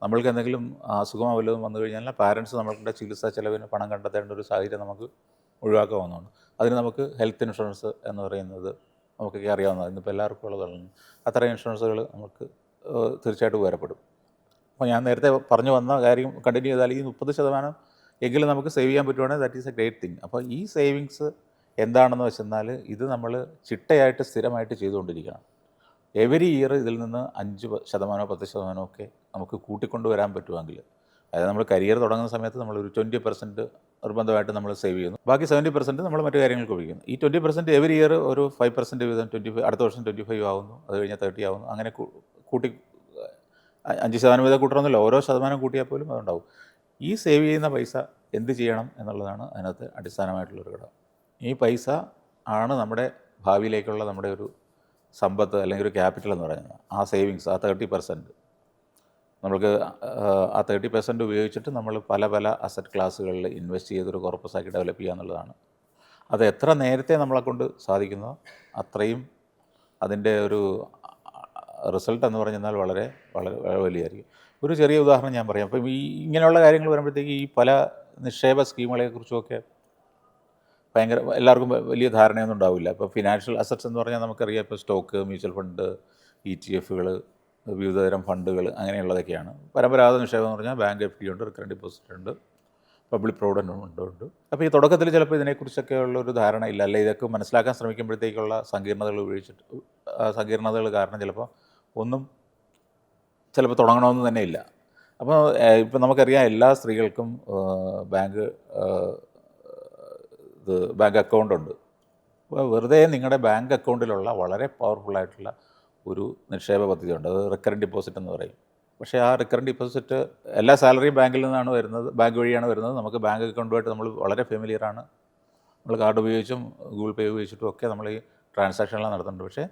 നമ്മൾക്ക് എന്തെങ്കിലും അസുഖമോ വല്ലതും വന്നു കഴിഞ്ഞാൽ പാരൻസ് നമ്മളുടെ ചികിത്സാ ചെലവിന് പണം കണ്ടെത്തേണ്ട ഒരു സാഹചര്യം നമുക്ക് ഒഴിവാക്കാവുന്നതാണ്. അതിന് നമുക്ക് ഹെൽത്ത് ഇൻഷുറൻസ് എന്ന് പറയുന്നത് നമുക്കൊക്കെ അറിയാവുന്നതാണ്. ഇന്നിപ്പോൾ എല്ലാവർക്കും ഉള്ളതാണ്. അത്തരം ഇൻഷുറൻസുകൾ നമുക്ക് തീർച്ചയായിട്ടും ഉപകാരപ്പെടും. അപ്പോൾ ഞാൻ നേരത്തെ പറഞ്ഞു വന്ന കാര്യം കണ്ടിന്യൂ ചെയ്താൽ ഈ 30% എങ്കിലും നമുക്ക് സേവ് ചെയ്യാൻ പറ്റുവാണെങ്കിൽ that is A great thing. അപ്പോൾ ഈ സേവിങ്സ് എന്താണെന്ന് വെച്ചെന്നാൽ ഇത് നമ്മൾ ചിട്ടയായിട്ട് സ്ഥിരമായിട്ട് ചെയ്തുകൊണ്ടിരിക്കണം. എവരി ഇയർ ഇതിൽ നിന്ന് 5% 10% ഒക്കെ നമുക്ക് കൂട്ടിക്കൊണ്ടുവരാൻ പറ്റുമെങ്കിൽ അതായത് നമ്മൾ കരിയർ തുടങ്ങുന്ന സമയത്ത് നമ്മളൊരു 20% നിർബന്ധമായിട്ട് നമ്മൾ സേവ് ചെയ്യുന്നു. ബാക്കി 70% നമ്മൾ മറ്റു കാര്യങ്ങൾക്ക് ഉപയോഗിക്കുന്നു. ഈ 20% എവറി ഇയർ ഒരു 5% വീതം 25, അടുത്ത വർഷം 25 ആവുന്നു, അത് കഴിഞ്ഞാൽ 30 ആവുന്നു. അങ്ങനെ കൂട്ടി 5% വീതം കൂട്ടണമെന്നില്ല, ഓരോ ശതമാനം കൂട്ടിയാൽ പോലും അതുണ്ടാവും. ഈ സേവ് ചെയ്യുന്ന പൈസ എന്ത് ചെയ്യണം എന്നുള്ളതാണ് അതിനകത്ത് അടിസ്ഥാനമായിട്ടുള്ളൊരു ഘടകം. ഈ പൈസ ആണ് നമ്മുടെ ഭാവിയിലേക്കുള്ള നമ്മുടെ ഒരു സമ്പത്ത് അല്ലെങ്കിൽ ഒരു ക്യാപിറ്റൽ എന്ന് പറയുന്നത്. ആ സേവിങ്സ്, ആ 30% നമുക്ക് ആ 30% ഉപയോഗിച്ചിട്ട് നമ്മൾ പല പല അസറ്റ് ക്ലാസ്സുകളിൽ ഇൻവെസ്റ്റ് ചെയ്തൊരു കോർപ്പസാക്കി ഡെവലപ്പ് ചെയ്യുക എന്നുള്ളതാണ്. അത് എത്ര നേരത്തെ നമ്മളെക്കൊണ്ട് സാധിക്കുന്നോ അത്രയും അതിൻ്റെ ഒരു റിസൾട്ട് എന്ന് പറഞ്ഞാൽ വളരെ വളരെ വലിയതായിരിക്കും. ഒരു ചെറിയ ഉദാഹരണം ഞാൻ പറയാം. അപ്പം ഇങ്ങനെയുള്ള കാര്യങ്ങൾ വരുമ്പോഴത്തേക്ക് ഈ പല നിക്ഷേപ സ്കീമുകളെക്കുറിച്ചുമൊക്കെ ഭയങ്കര എല്ലാവർക്കും വലിയ ധാരണയൊന്നും ഉണ്ടാവില്ല. ഇപ്പോൾ ഫിനാൻഷ്യൽ അസറ്റ്സ് എന്ന് പറഞ്ഞാൽ നമുക്കറിയാം, ഇപ്പോൾ സ്റ്റോക്ക്, മ്യൂച്വൽ ഫണ്ട്, ETF-കൾ, വിവിധതരം ഫണ്ടുകൾ, അങ്ങനെയുള്ളതൊക്കെയാണ്. പരമ്പരാഗത നിക്ഷേപം എന്ന് പറഞ്ഞാൽ ബാങ്ക് FD ഉണ്ട്, റിക്കറൻറ്റ് ഡെപ്പോസിറ്റ് ഉണ്ട്, പബ്ലിക് പ്രൊവിഡൻറ്റ് ഉണ്ട്. അപ്പോൾ ഈ തുടക്കത്തിൽ ചിലപ്പോൾ ഇതിനെക്കുറിച്ചൊക്കെ ഉള്ളൊരു ധാരണ ഇല്ല, അല്ലെ ഇതൊക്കെ മനസ്സിലാക്കാൻ ശ്രമിക്കുമ്പോഴത്തേക്കുള്ള സങ്കീർണതകൾ കാരണം ചിലപ്പോൾ ഒന്നും ചിലപ്പോൾ തുടങ്ങണമെന്ന് തന്നെ ഇല്ല. അപ്പോൾ ഇപ്പം നമുക്കറിയാം എല്ലാ സ്ത്രീകൾക്കും ബാങ്ക് അക്കൗണ്ടുണ്ട്. അപ്പോൾ വെറുതെ നിങ്ങളുടെ ബാങ്ക് അക്കൗണ്ടിലുള്ള വളരെ പവർഫുള്ളായിട്ടുള്ള ഒരു നിക്ഷേപ പദ്ധതിയുണ്ട്, അത് റിക്കറൻറ്റ് ഡിപ്പോസിറ്റ് എന്ന് പറയും. പക്ഷേ ആ റിക്കറൻറ്റ് ഡിപ്പോസിറ്റ് എല്ലാ സാലറിയും ബാങ്കിൽ നിന്നാണ് വരുന്നത്, ബാങ്ക് വഴിയാണ് വരുന്നത്. നമുക്ക് ബാങ്ക് അക്കൗണ്ടുമായിട്ട് നമ്മൾ വളരെ ഫെമിലിയറാണ്. നമ്മൾ കാർഡ് ഉപയോഗിച്ചും ഗൂഗിൾ പേ ഉപയോഗിച്ചിട്ടും ഒക്കെ നമ്മൾ ഈ ട്രാൻസാക്ഷനെല്ലാം നടത്തുന്നുണ്ട്. പക്ഷേ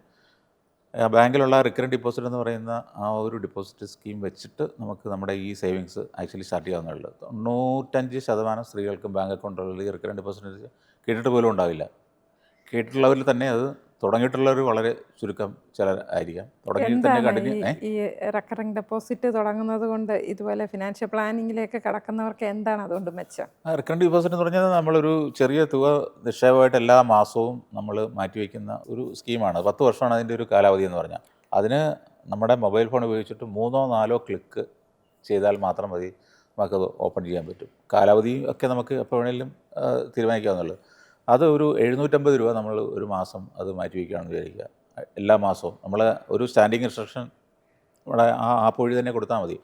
ബാങ്കിലുള്ള റിക്കറൻറ്റ് ഡിപ്പോസിറ്റ് എന്ന് പറയുന്ന ആ ഒരു ഡിപ്പോസിറ്റ് സ്കീം വെച്ചിട്ട് നമുക്ക് നമ്മുടെ ഈ സേവിങ്സ് ആക്ച്വലി സ്റ്റാർട്ട് ചെയ്യാവുന്നതുള്ളൂ. 95% സ്ത്രീകൾക്കും ബാങ്ക് അക്കൗണ്ടുകളിൽ ഈ റിക്കറൻറ്റ് ഡിപ്പോസിറ്റ് കേട്ടിട്ട് പോലും ഉണ്ടാവില്ല. കേട്ടിട്ടുള്ളവരിൽ തന്നെ അത് തുടങ്ങിയിട്ടുള്ളവർ വളരെ ചുരുക്കം ചിലർ ആയിരിക്കാം. തുടങ്ങി തന്നെ ഈ റെക്കറിംഗ് ഡെപ്പോസിറ്റ് തുടങ്ങുന്നത് കൊണ്ട് ഇതുപോലെ ഫിനാൻഷ്യൽ പ്ലാനിങ്ങിലേക്ക് കടക്കുന്നവർക്ക് എന്താണ് അതുകൊണ്ട് മെച്ചം? റിക്കറൻറ്റ് ഡിപ്പോസിറ്റ് എന്ന് പറഞ്ഞാൽ നമ്മളൊരു ചെറിയ തുക നിക്ഷേപമായിട്ട് എല്ലാ മാസവും നമ്മൾ മാറ്റിവെക്കുന്ന ഒരു സ്കീമാണ്. 10 വർഷമാണ് അതിൻ്റെ ഒരു കാലാവധി എന്ന് പറഞ്ഞാൽ. അതിന് നമ്മുടെ മൊബൈൽ ഫോൺ ഉപയോഗിച്ചിട്ട് 3-4 ക്ലിക്ക് ചെയ്താൽ മാത്രം മതി നമുക്കത് ഓപ്പൺ ചെയ്യാൻ പറ്റും. കാലാവധി ഒക്കെ നമുക്ക് എപ്പോൾ വേണമെങ്കിലും തീരുമാനിക്കാവുന്നുള്ളൂ. അത് ഒരു 750 രൂപ നമ്മൾ ഒരു മാസം അത് മാറ്റി വയ്ക്കുകയാണെന്ന് വിചാരിക്കുക. എല്ലാ മാസവും നമ്മൾ ഒരു സ്റ്റാൻഡിങ് ഇൻസ്ട്രക്ഷൻ നമ്മുടെ ആ ആപ്പ് വഴി തന്നെ കൊടുത്താൽ മതി.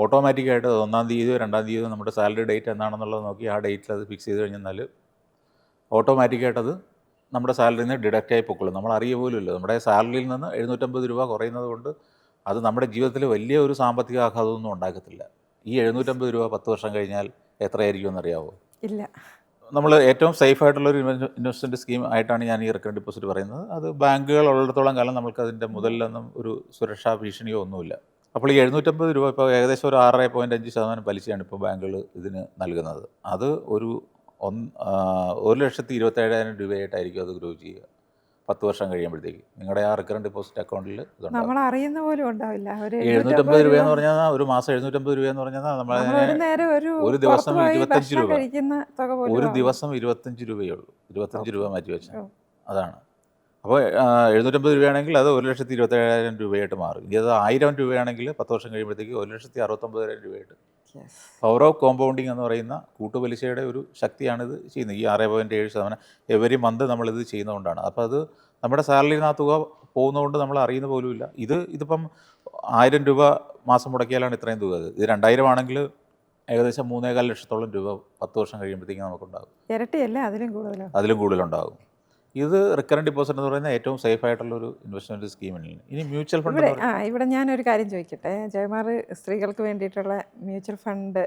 ഓട്ടോമാറ്റിക്കായിട്ട് 1-ാം തീയതിയോ 2-ാം തീയതിയോ നമ്മുടെ സാലറി ഡേറ്റ് എന്താണെന്നുള്ളത് നോക്കി ആ ഡേറ്റിൽ അത് ഫിക്സ് ചെയ്ത് കഴിഞ്ഞാൽ ഓട്ടോമാറ്റിക്കായിട്ടത് നമ്മുടെ സാലറിയിൽ നിന്ന് ഡിഡക്റ്റായി പൊക്കോളും. നമ്മൾ അറിയുക പോലും ഇല്ല. നമ്മുടെ സാലറിയിൽ നിന്ന് 750 രൂപ കുറയുന്നത് കൊണ്ട് അത് നമ്മുടെ ജീവിതത്തിൽ വലിയ ഒരു സാമ്പത്തിക ആഘാതമൊന്നും ഉണ്ടാക്കത്തില്ല. ഈ 750 രൂപ 10 വർഷം കഴിഞ്ഞാൽ എത്രയായിരിക്കും എന്നറിയാവോ? ഇല്ല. നമ്മൾ ഏറ്റവും സേഫായിട്ടുള്ളൊരു ഇൻവെസ്റ്റ്മെൻറ്റ് സ്കീം ആയിട്ടാണ് ഞാൻ ഈ റിക്കറൻറ്റ് ഡിപ്പോസിറ്റ് പറയുന്നത്. അത് ബാങ്കുകൾ ഉള്ളിടത്തോളം കാലം നമുക്ക് അതിൻ്റെ മുതലിലൊന്നും ഒരു സുരക്ഷാ ഭീഷണിയോ ഒന്നുമില്ല. അപ്പോൾ ഈ 750 രൂപ ഇപ്പോൾ ഏകദേശം ഒരു 6.5% പലിശയാണ് ഇപ്പോൾ ബാങ്കുകൾ ഇതിന് നൽകുന്നത്. അത് ഒരു 1,27,000 രൂപയായിട്ടായിരിക്കും അത് ഗ്രോ ചെയ്യുക 10 വർഷം കഴിയുമ്പോഴത്തേക്ക്. നിങ്ങളുടെ ആ റിക്കറൻറ്റ് ഡിപ്പോസിറ്റ് അക്കൗണ്ടിൽ നമ്മൾ അറിയുന്ന പോലും ഉണ്ടാവില്ല. 750 രൂപ എന്ന് പറഞ്ഞാൽ ഒരു മാസം 750 രൂപ എന്ന് പറഞ്ഞാൽ നമ്മൾ ഒരു ദിവസം 25 രൂപ, ഒരു ദിവസം 25 രൂപയേ ഉള്ളൂ. 25 രൂപ മാറ്റി വെച്ചാൽ അതാണ്. അപ്പോൾ 750 രൂപയാണെങ്കിൽ അത് 1,27,000 രൂപയായിട്ട് മാറും. ഇനി അത് 1000 രൂപയാണെങ്കിൽ 10 വർഷം കഴിയുമ്പോഴത്തേക്ക് 1,69,000 രൂപയായിട്ട്. പവർ ഓഫ് കോമ്പൗണ്ടിങ് എന്ന് പറയുന്ന കൂട്ടുപലിശയുടെ ഒരു ശക്തിയാണിത് ചെയ്യുന്നത്. ഈ 6.7% എവരി മന്ത് നമ്മളിത് ചെയ്യുന്നതുകൊണ്ടാണ്. അപ്പോൾ അത് നമ്മുടെ സാലറിയിൽ നിന്ന് ആ തുക പോകുന്നതുകൊണ്ട് നമ്മൾ അറിയുന്ന പോലുമില്ല. ഇതിപ്പം 1000 രൂപ മാസം മുടക്കിയാലാണ് ഇത്രയും തുക. ഇത് 2000 ആണെങ്കിൽ ഏകദേശം 3.25 ലക്ഷത്തോളം രൂപ 10 വർഷം കഴിയുമ്പോഴത്തേക്കും നമുക്കുണ്ടാകും. ഇരട്ടിയല്ല, അതിലും കൂടുതലുണ്ടാകും. ഇത് റിക്കറൻറ്റ് ഡിപ്പോസിറ്റ് എന്ന് പറയുന്ന ഏറ്റവും സേഫ് ആയിട്ടുള്ളൊരു ഇൻവെസ്റ്റ്മെൻറ്റ് സ്കീമാണ്. ഇനി മ്യൂച്വൽ ഫണ്ട് ഇവിടെ ഞാനൊരു കാര്യം ചോദിക്കട്ടെ. ജയകുമാർ സ്ത്രീകൾക്ക് വേണ്ടിയിട്ടുള്ള മ്യൂച്വൽ ഫണ്ട്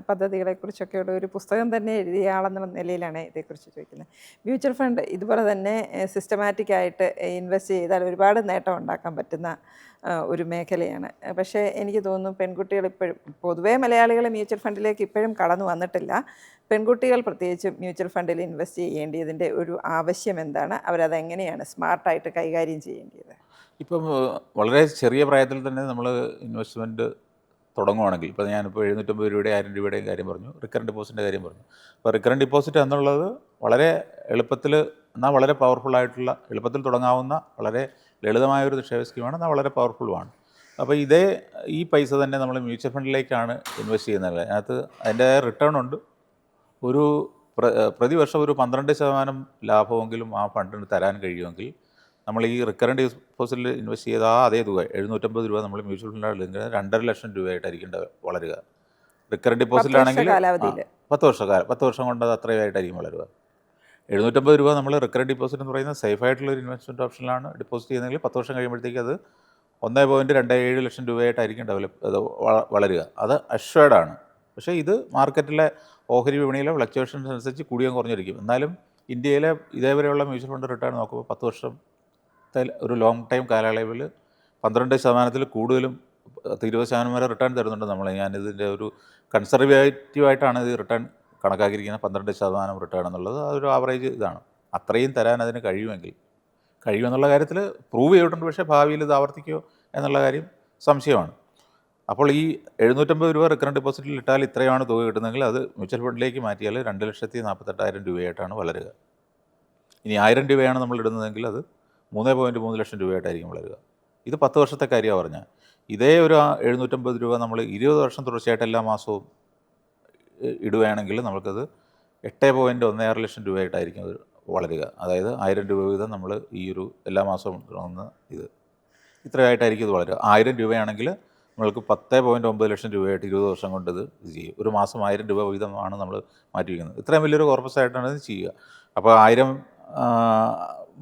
പദ്ധതികളെക്കുറിച്ചൊക്കെയുള്ള ഒരു പുസ്തകം തന്നെ എഴുതിയ ആളെന്നുള്ള നിലയിലാണ് ഇതേക്കുറിച്ച് ചോദിക്കുന്നത്. മ്യൂച്വൽ ഫണ്ട് ഇതുപോലെ തന്നെ സിസ്റ്റമാറ്റിക് ആയിട്ട് ഇൻവെസ്റ്റ് ചെയ്താൽ ഒരുപാട് നേട്ടം ഉണ്ടാക്കാൻ പറ്റുന്ന ഒരു മേഖലയാണ്. പക്ഷേ എനിക്ക് തോന്നുന്നു പെൺകുട്ടികൾ ഇപ്പോഴും, പൊതുവേ മലയാളികൾ മ്യൂച്വൽ ഫണ്ടിലേക്ക് ഇപ്പോഴും കടന്നു വന്നിട്ടില്ല. പെൺകുട്ടികൾ പ്രത്യേകിച്ച് മ്യൂച്വൽ ഫണ്ടിൽ ഇൻവെസ്റ്റ് ചെയ്യേണ്ടതിൻ്റെ ഒരു ആവശ്യം എന്താണ്? അവരതെങ്ങനെയാണ് സ്മാർട്ടായിട്ട് കൈകാര്യം ചെയ്യേണ്ടത്? ഇപ്പം വളരെ ചെറിയ പ്രായത്തിൽ തന്നെ നമ്മൾ ഇൻവെസ്റ്റ്മെൻറ്റ് തുടങ്ങുവാണെങ്കിൽ, ഇപ്പോൾ ഞാനിപ്പോൾ 750 രൂപയുടെ 1000 രൂപയുടെയും കാര്യം പറഞ്ഞു, റിക്കറൻറ്റ് ഡിപ്പോസിറ്റിൻ്റെ കാര്യം പറഞ്ഞു. അപ്പോൾ റിക്കറൻറ്റ് ഡിപ്പോസിറ്റ് എന്നുള്ളത് വളരെ എളുപ്പത്തിൽ എന്നാൽ വളരെ പവർഫുള്ളായിട്ടുള്ള, എളുപ്പത്തിൽ തുടങ്ങാവുന്ന വളരെ ലളിതമായൊരു നിക്ഷേപ സ്കീമാണ്, എന്നാൽ വളരെ പവർഫുള്ളുമാണ്. അപ്പോൾ ഈ പൈസ തന്നെ നമ്മൾ മ്യൂച്വൽ ഫണ്ടിലേക്കാണ് ഇൻവെസ്റ്റ് ചെയ്യുന്നത്. അതിനകത്ത് അതിൻ്റെ റിട്ടേൺ ഉണ്ട്. ഒരു പ്രതിവർഷം ഒരു 12% ലാഭമെങ്കിലും ആ ഫണ്ടിന് തരാൻ കഴിയുമെങ്കിൽ നമ്മൾ ഈ റിക്കറൻറ്റ് ഡിപ്പോസിറ്റിൽ ഇൻവെസ്റ്റ് ചെയ്ത അതേ തുക 750 രൂപ നമ്മൾ മ്യൂച്വൽ ഫണ്ടിൽ 2.5 ലക്ഷം രൂപയായിട്ടായിരിക്കും വളരുക. റിക്കറൻറ്റ് ഡിപ്പോസിറ്റിലാണെങ്കിൽ കാലാവധിയിൽ 10 വർഷം കൊണ്ട് അത് അത്രയായിട്ടായിരിക്കും വളരുക. 750 രൂപ നമ്മൾ റിക്കറൻറ്റ് ഡിപ്പോസിറ്റ് എന്ന് പറയുന്നത് സേഫ് ആയിട്ടുള്ള ഒരു ഇൻവെസ്റ്റ്മെൻറ്റ് ഓപ്ഷനിലാണ് ഡിപ്പോസിറ്റ് ചെയ്യുന്നതെങ്കിൽ 10 വർഷം കഴിയുമ്പോഴത്തേക്ക് അത് 1.27 ലക്ഷം രൂപയായിട്ടായിരിക്കും അത് വളരുക. അത് അഷ്വേർഡാണ്. പക്ഷേ ഇത് മാർക്കറ്റിലെ ഓഹരി വിപണിയിലെ ഫ്ലക്ച്വേഷൻസ് അനുസരിച്ച് കൂടിയും കുറഞ്ഞിരിക്കും. എന്നാലും ഇന്ത്യയിലെ ഇതേവരെയുള്ള മ്യൂച്വൽ ഫണ്ട് റിട്ടേൺ നോക്കുമ്പോൾ 10 വർഷത്തെ ഒരു ലോങ് ടൈം കാലയളവിൽ 12% കൂടുതലും 20% വരെ റിട്ടേൺ തരുന്നുണ്ട് നമ്മൾ. ഞാനിതിൻ്റെ ഒരു കൺസർവേറ്റീവായിട്ടാണ് ഇത് റിട്ടേൺ കണക്കാക്കിയിരിക്കുന്നത്. 12% റിട്ടേൺ എന്നുള്ളത് അതൊരു ആവറേജ് ഇതാണ്. അത്രയും തരാൻ അതിന് കഴിയുമെന്നുള്ള കാര്യത്തിൽ പ്രൂവ് ചെയ്തിട്ടുണ്ട്. പക്ഷേ ഭാവിയിൽ ഇത് ആവർത്തിക്കുമോ എന്നുള്ള കാര്യം സംശയമാണ്. അപ്പോൾ ഈ 750 രൂപ റിക്കറൻറ്റ് ഡിപ്പോസിറ്റിൽ ഇട്ടാൽ ഇത്രയാണ് തുക കിട്ടുന്നതെങ്കിൽ അത് മ്യൂച്വൽ ഫണ്ടിലേക്ക് മാറ്റിയാൽ 2,48,000 രൂപയായിട്ടാണ് വളരുക. ഇനി 1000 രൂപയാണ് നമ്മൾ ഇടുന്നതെങ്കിൽ അത് 3.3 ലക്ഷം രൂപയായിട്ടായിരിക്കും വളരുക. ഇത് 10 വർഷത്തെ കാര്യമാണ് പറഞ്ഞാൽ. ഇതേ ഒരു 750 രൂപ നമ്മൾ 20 വർഷം തുടർച്ചയായിട്ട് എല്ലാ മാസവും ഇടുകയാണെങ്കിൽ നമുക്കത് 8.16 ലക്ഷം രൂപയായിട്ടായിരിക്കും അത് വളരുക. അതായത് 1000 രൂപ വീതം നമ്മൾ ഈ ഒരു എല്ലാ മാസവും ഇടുന്ന ഇത് ഇത്രയായിട്ടായിരിക്കും ഇത് വളരുക. 1000 രൂപയാണെങ്കിൽ നമ്മൾക്ക് 10.9 ലക്ഷം രൂപയായിട്ട് 20 വർഷം കൊണ്ട് ഇത് ചെയ്യും. ഒരു മാസം 1000 രൂപ വീതമാണ് നമ്മൾ മാറ്റി വയ്ക്കുന്നത്. ഇത്രയും വലിയൊരു കോർപ്പസ് ആയിട്ടാണ് ഇത് ചെയ്യുക. അപ്പോൾ 1000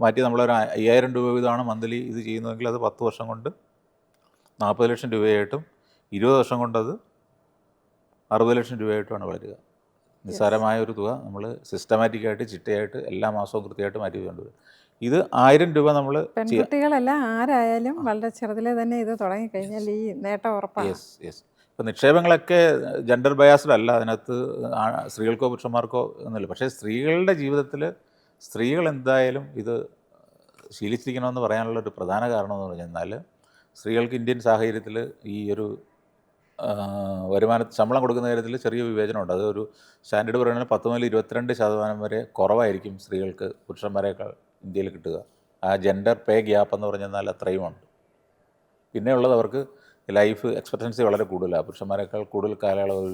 മാറ്റി നമ്മളൊരു 5000 രൂപ വീതമാണ് മന്ത്ലി ഇത് ചെയ്യുന്നതെങ്കിൽ അത് 10 വർഷം കൊണ്ട് 40 ലക്ഷം രൂപയായിട്ടും 20 വർഷം കൊണ്ടത് 60 ലക്ഷം രൂപയായിട്ടുമാണ് വളരുക. നിസ്സാരമായ ഒരു തുക നമ്മൾ സിസ്റ്റമാറ്റിക്കായിട്ട് ചിട്ടയായിട്ട് എല്ലാ മാസവും കൃത്യമായിട്ട് മാറ്റി കൊണ്ടുവരും. ഇത് 1000 രൂപ നമ്മൾ പെൺകുട്ടികളല്ല ആരായാലും വളരെ ചെറുതിലെ തന്നെ ഇത് തുടങ്ങിക്കഴിഞ്ഞാൽ ഈ നേട്ടം ഉറപ്പാണ്. യെസ്. ഇപ്പോൾ നിക്ഷേപങ്ങളൊക്കെ ജെൻഡർ ബയാസ്ഡ് അല്ല. അതിനകത്ത് സ്ത്രീകൾക്കോ പുരുഷന്മാർക്കോ ഒന്നുമില്ല. പക്ഷേ സ്ത്രീകളുടെ ജീവിതത്തിൽ സ്ത്രീകൾ എന്തായാലും ഇത് ശീലിച്ചിരിക്കണമെന്ന് പറയാനുള്ളൊരു പ്രധാന കാരണം എന്ന് പറഞ്ഞാൽ സ്ത്രീകൾക്ക് ഇന്ത്യൻ സാഹചര്യത്തിൽ ഈ ഒരു ശമ്പളം കൊടുക്കുന്ന കാര്യത്തിൽ ചെറിയ വിവേചനമുണ്ട്. അത് ഒരു സ്റ്റാൻഡേർഡ് പറയുന്നത് 10 മുതൽ 22% വരെ കുറവായിരിക്കും സ്ത്രീകൾക്ക് പുരുഷന്മാരെക്കാൾ ഇന്ത്യയിൽ കിട്ടുക. ആ ജെൻഡർ പേ ഗ്യാപ്പ് എന്ന് പറഞ്ഞാൽ അത്രയുമുണ്ട്. പിന്നെ ഉള്ളത് അവർക്ക് ലൈഫ് എക്സ്പെക്റ്റൻസി വളരെ കൂടുതലാണ്. പുരുഷന്മാരെക്കാൾ കൂടുതൽ കാലയളവ്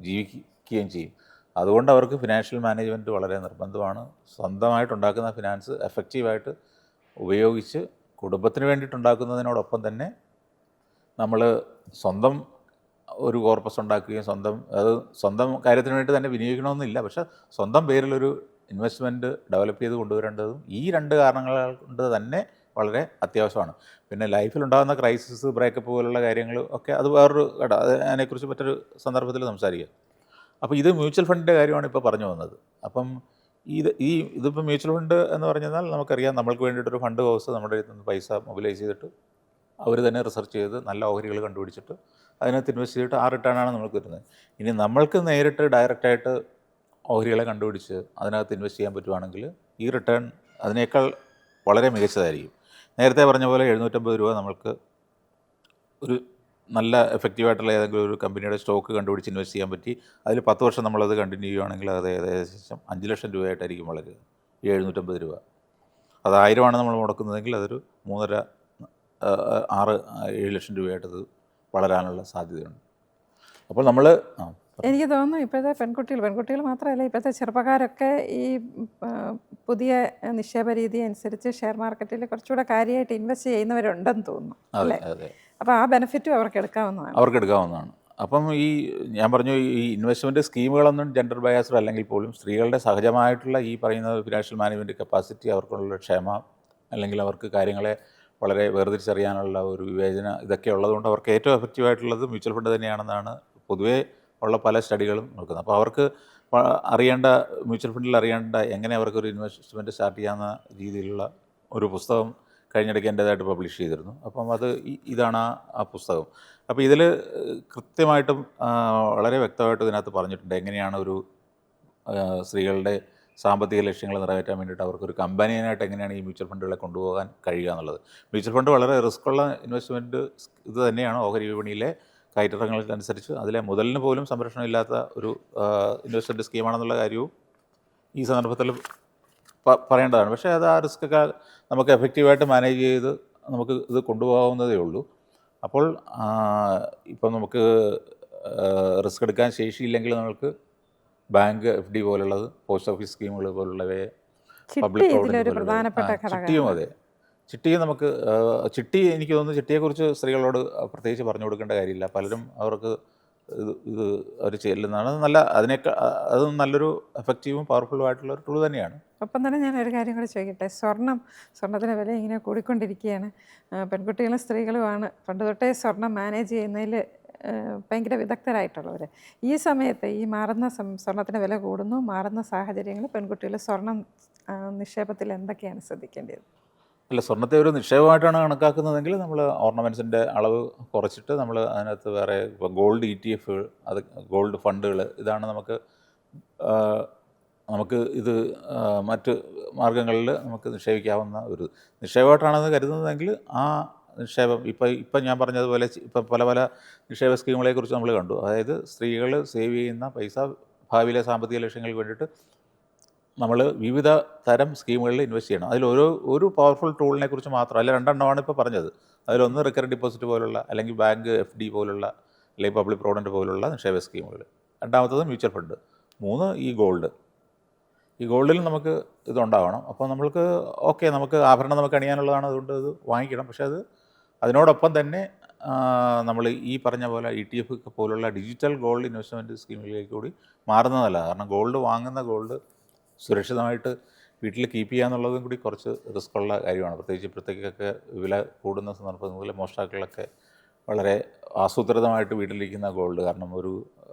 ജീവിക്കുകയും ചെയ്യും. അതുകൊണ്ട് അവർക്ക് ഫിനാൻഷ്യൽ മാനേജ്മെൻറ്റ് വളരെ നിർബന്ധമാണ്. സ്വന്തമായിട്ടുണ്ടാക്കുന്ന ഫിനാൻസ് എഫക്റ്റീവായിട്ട് ഉപയോഗിച്ച് കുടുംബത്തിന് വേണ്ടിയിട്ടുണ്ടാക്കുന്നതിനോടൊപ്പം തന്നെ നമ്മൾ സ്വന്തം ഒരു കോർപ്പസ് ഉണ്ടാക്കുകയും സ്വന്തം കാര്യത്തിന് വേണ്ടി തന്നെ വിനിയോഗിക്കണമെന്നില്ല. പക്ഷേ സ്വന്തം പേരിലൊരു ഇൻവെസ്റ്റ്മെൻറ്റ് ഡെവലപ്പ് ചെയ്ത് കൊണ്ടുവരേണ്ടതും ഈ 2 കാരണങ്ങൾ കൊണ്ട് തന്നെ വളരെ അത്യാവശ്യമാണ്. പിന്നെ ലൈഫിലുണ്ടാകുന്ന ക്രൈസിസ്, ബ്രേക്കപ്പ് പോലുള്ള കാര്യങ്ങൾ ഒക്കെ അത് വേറൊരു അതിനെക്കുറിച്ച് മറ്റൊരു സന്ദർഭത്തിൽ സംസാരിക്കാം. അപ്പോൾ ഇത് മ്യൂച്വൽ ഫണ്ടിൻ്റെ കാര്യമാണ് ഇപ്പോൾ പറഞ്ഞു വന്നത്. അപ്പം ഇതിപ്പോൾ മ്യൂച്വൽ ഫണ്ട് എന്ന് പറഞ്ഞാൽ നമുക്കറിയാം, നമ്മൾക്ക് വേണ്ടിയിട്ടൊരു ഫണ്ട് ഹൗസ് നമ്മുടെ നിന്ന് പൈസ മൊബിലൈസ് ചെയ്തിട്ട് അവർ തന്നെ റിസർച്ച് ചെയ്ത് നല്ല ഓഹരികൾ കണ്ടുപിടിച്ചിട്ട് അതിനകത്ത് ഇൻവെസ്റ്റ് ചെയ്തിട്ട് ആ റിട്ടേണാണ് നമുക്ക് കിട്ടുന്നത്. ഇനി നമ്മൾക്ക് നേരിട്ട് ഡയറക്റ്റായിട്ട് ഓഹരികളെ കണ്ടുപിടിച്ച് അതിനകത്ത് ഇൻവെസ്റ്റ് ചെയ്യാൻ പറ്റുവാണെങ്കിൽ ഈ റിട്ടേൺ അതിനേക്കാൾ വളരെ മികച്ചതായിരിക്കും. നേരത്തെ പറഞ്ഞ പോലെ 750 രൂപ നമ്മൾക്ക് ഒരു നല്ല എഫക്റ്റീവായിട്ടുള്ള ഏതെങ്കിലും ഒരു കമ്പനിയുടെ സ്റ്റോക്ക് കണ്ടുപിടിച്ച് ഇൻവെസ്റ്റ് ചെയ്യാൻ പറ്റി. അതിൽ 10 വർഷം നമ്മളത് കണ്ടിന്യൂ ചെയ്യുകയാണെങ്കിൽ അത് ഏകദേശം 5 ലക്ഷം രൂപയായിട്ടായിരിക്കും വളരുക. ഈ 750 രൂപ അത് 1000 ആണ് നമ്മൾ മുടക്കുന്നതെങ്കിൽ അതൊരു 3.5, 6, 7 ലക്ഷം രൂപയായിട്ടത് വളരാനുള്ള സാധ്യതയുണ്ട്. അപ്പോൾ നമ്മൾ എനിക്ക് തോന്നുന്നു ഇപ്പോഴത്തെ പെൺകുട്ടികൾ മാത്രമല്ല, ഇപ്പോഴത്തെ ചെറുപ്പക്കാരൊക്കെ ഈ പുതിയ നിക്ഷേപ രീതി അനുസരിച്ച് ഷെയർ മാർക്കറ്റിൽ കുറച്ചുകൂടെ കാര്യമായിട്ട് ഇൻവെസ്റ്റ് ചെയ്യുന്നവരുണ്ടെന്ന് തോന്നുന്നു. അതെ. അപ്പോൾ ആ ബെനിഫിറ്റും അവർക്ക് എടുക്കാവുന്നതാണ്. അപ്പം ഞാൻ പറഞ്ഞു, ഈ ഇൻവെസ്റ്റ്മെൻറ്റ് സ്കീമുകളൊന്നും ജെൻഡർ ബയാസ്ഡ് അല്ലെങ്കിൽ പോലും സ്ത്രീകളുടെ സഹജമായിട്ടുള്ള ഈ പറയുന്ന ഫിനാൻഷ്യൽ മാനേജ്മെൻറ്റ് കപ്പാസിറ്റി, അവർക്കുള്ള ക്ഷമ, അല്ലെങ്കിൽ അവർക്ക് കാര്യങ്ങളെ വളരെ വേർതിരിച്ചറിയാനുള്ള ഒരു വിവേചന ഇതൊക്കെ ഉള്ളതുകൊണ്ട് അവർക്ക് ഏറ്റവും എഫക്റ്റീവായിട്ടുള്ളത് മ്യൂച്വൽ ഫണ്ട് തന്നെയാണെന്നാണ് പൊതുവേ ഉള്ള പല സ്റ്റഡികളും നോക്കുന്നത്. അപ്പോൾ അവർക്ക് മ്യൂച്വൽ ഫണ്ടിൽ അറിയേണ്ട എങ്ങനെ അവർക്കൊരു ഇൻവെസ്റ്റ്മെൻറ്റ് സ്റ്റാർട്ട് ചെയ്യാവുന്ന രീതിയിലുള്ള ഒരു പുസ്തകം കഴിഞ്ഞിടയ്ക്ക് എൻ്റേതായിട്ട് പബ്ലിഷ് ചെയ്തിരുന്നു. അപ്പം ഇതാണ് ആ പുസ്തകം. അപ്പോൾ ഇതിൽ കൃത്യമായിട്ടും വളരെ വ്യക്തമായിട്ട് ഇതിനകത്ത് പറഞ്ഞിട്ടുണ്ട് എങ്ങനെയാണ് ഒരു സ്ത്രീകളുടെ സാമ്പത്തിക ലക്ഷ്യങ്ങൾ നിറവേറ്റാൻ വേണ്ടിയിട്ട് അവർക്കൊരു കമ്പനിയനായിട്ട് എങ്ങനെയാണ് ഈ മ്യൂച്വൽ ഫണ്ടുകളെ കൊണ്ടുപോകാൻ കഴിയുക എന്നുള്ളത്. മ്യൂച്വൽ ഫണ്ട് വളരെ റിസ്ക്കുള്ള ഇൻവെസ്റ്റ്മെൻറ്റ് ഇത് തന്നെയാണ്. ഓഹരി വിപണിയിലെ കയറ്റങ്ങൾക്കനുസരിച്ച് അതിലെ മുതലിന് പോലും സംരക്ഷണം ഇല്ലാത്ത ഒരു ഇൻവെസ്റ്റ്മെൻറ്റ് സ്കീമാണെന്നുള്ള കാര്യവും ഈ സന്ദർഭത്തിൽ പറയേണ്ടതാണ്. പക്ഷേ അത് ആ റിസ്ക്കൊക്കെ നമുക്ക് എഫക്റ്റീവായിട്ട് മാനേജ് ചെയ്ത് നമുക്ക് ഇത് കൊണ്ടുപോകാവുന്നതേ ഉള്ളൂ. അപ്പോൾ ഇപ്പം നമുക്ക് റിസ്ക് എടുക്കാൻ ശേഷിയില്ലെങ്കിൽ നമുക്ക് ബാങ്ക് FD പോലുള്ളത്, പോസ്റ്റ് ഓഫീസ് സ്കീമുകൾ പോലുള്ളവയെ, പബ്ലിക് ചിട്ടിയും അതെ, ചിട്ടിയും നമുക്ക് ചിട്ടി എനിക്ക് തോന്നുന്നു ചിട്ടിയെക്കുറിച്ച് സ്ത്രീകളോട് പ്രത്യേകിച്ച് പറഞ്ഞു കൊടുക്കേണ്ട കാര്യമില്ല. പലരും അവർക്ക് ഇത് അവർ ചെല്ലുന്നതാണ്. നല്ല അതിനേക്കാൾ അത് നല്ലൊരു എഫക്റ്റീവും പവർഫുള്ളും ആയിട്ടുള്ള ഒരു ടൂൾ തന്നെയാണ്. ഒപ്പം തന്നെ ഞാൻ ഒരു കാര്യം കൂടി ചോദിക്കട്ടെ, സ്വർണത്തിൻ്റെ വില ഇങ്ങനെ കൂടിക്കൊണ്ടിരിക്കുകയാണ്. പെൺകുട്ടികളും സ്ത്രീകളുമാണ് പണ്ട് തൊട്ടേ സ്വർണം മാനേജ് ചെയ്യുന്നതിൽ ഭയങ്കര വിദഗ്ധരായിട്ടുള്ളവർ. ഈ സമയത്ത് ഈ മാറുന്ന സ്വർണത്തിൻ്റെ വില കൂടുന്നു, മാറുന്ന സാഹചര്യങ്ങൾ പെൺകുട്ടികൾ സ്വർണം നിക്ഷേപത്തിൽ എന്തൊക്കെയാണ് ശ്രദ്ധിക്കേണ്ടത്? അല്ല, സ്വർണ്ണത്തെ ഒരു നിക്ഷേപമായിട്ടാണ് കണക്കാക്കുന്നതെങ്കിൽ നമ്മൾ ഓർണമെൻറ്റ്സിൻ്റെ അളവ് കുറച്ചിട്ട് നമ്മൾ അതിനകത്ത് വേറെ ഇപ്പോൾ ഗോൾഡ് ETF, അത് ഗോൾഡ് ഫണ്ടുകൾ, ഇതാണ് നമുക്ക് ഇത് മറ്റ് മാർഗങ്ങളിൽ നമുക്ക് നിക്ഷേപിക്കാവുന്ന ഒരു നിക്ഷേപമായിട്ടാണെന്ന് കരുതുന്നതെങ്കിൽ ആ നിക്ഷേപം ഇപ്പം ഞാൻ പറഞ്ഞതുപോലെ ഇപ്പം പല നിക്ഷേപ സ്കീമുകളെക്കുറിച്ച് നമ്മൾ കണ്ടു. അതായത് സ്ത്രീകൾ സേവ് ചെയ്യുന്ന പൈസ ഭാവിയിലെ സാമ്പത്തിക ലക്ഷ്യങ്ങൾക്ക് വേണ്ടിയിട്ട് നമ്മൾ വിവിധ തരം സ്കീമുകളിൽ ഇൻവെസ്റ്റ് ചെയ്യണം. അതിൽ ഒരു പവർഫുൾ ടൂളിനെ കുറിച്ച് മാത്രം അല്ല, 2 എണ്ണമാണ് ഇപ്പോൾ പറഞ്ഞത്. അതിലൊന്ന് റിക്കറിംഗ് ഡിപ്പോസിറ്റ് പോലുള്ള, അല്ലെങ്കിൽ ബാങ്ക് FD പോലുള്ള, അല്ലെങ്കിൽ പബ്ലിക് പ്രോവിഡൻറ്റ് പോലുള്ള നിക്ഷേപ സ്കീമുകൾ. രണ്ടാമത്തത് മ്യൂച്വൽ ഫണ്ട്. 3 ഈ ഗോൾഡിൽ നമുക്ക് ഇതുണ്ടാവണം. അപ്പോൾ നമുക്ക് ആഭരണം നമുക്ക് അണിയാനുള്ളതാണ്, അതുകൊണ്ട് ഇത് വാങ്ങിക്കണം. പക്ഷേ അതിനോടൊപ്പം തന്നെ നമ്മൾ ഈ പറഞ്ഞ പോലെ ETF പോലുള്ള ഡിജിറ്റൽ ഗോൾഡ് ഇൻവെസ്റ്റ്മെൻറ്റ് സ്കീമിലേക്ക് കൂടി മാറുന്നതല്ല. കാരണം വാങ്ങുന്ന ഗോൾഡ് സുരക്ഷിതമായിട്ട് വീട്ടിൽ കീപ്പ് ചെയ്യുക എന്നുള്ളതും കൂടി കുറച്ച് റിസ്ക്കുള്ള കാര്യമാണ്. പ്രത്യേകിച്ച് ഇപ്പോഴത്തേക്കൊക്കെ വില കൂടുന്ന സന്ദർഭങ്ങളിൽ മോഷ്ടാക്കളൊക്കെ വളരെ ആസൂത്രിതമായിട്ട് വീട്ടിലിരിക്കുന്ന ഗോൾഡ്, കാരണം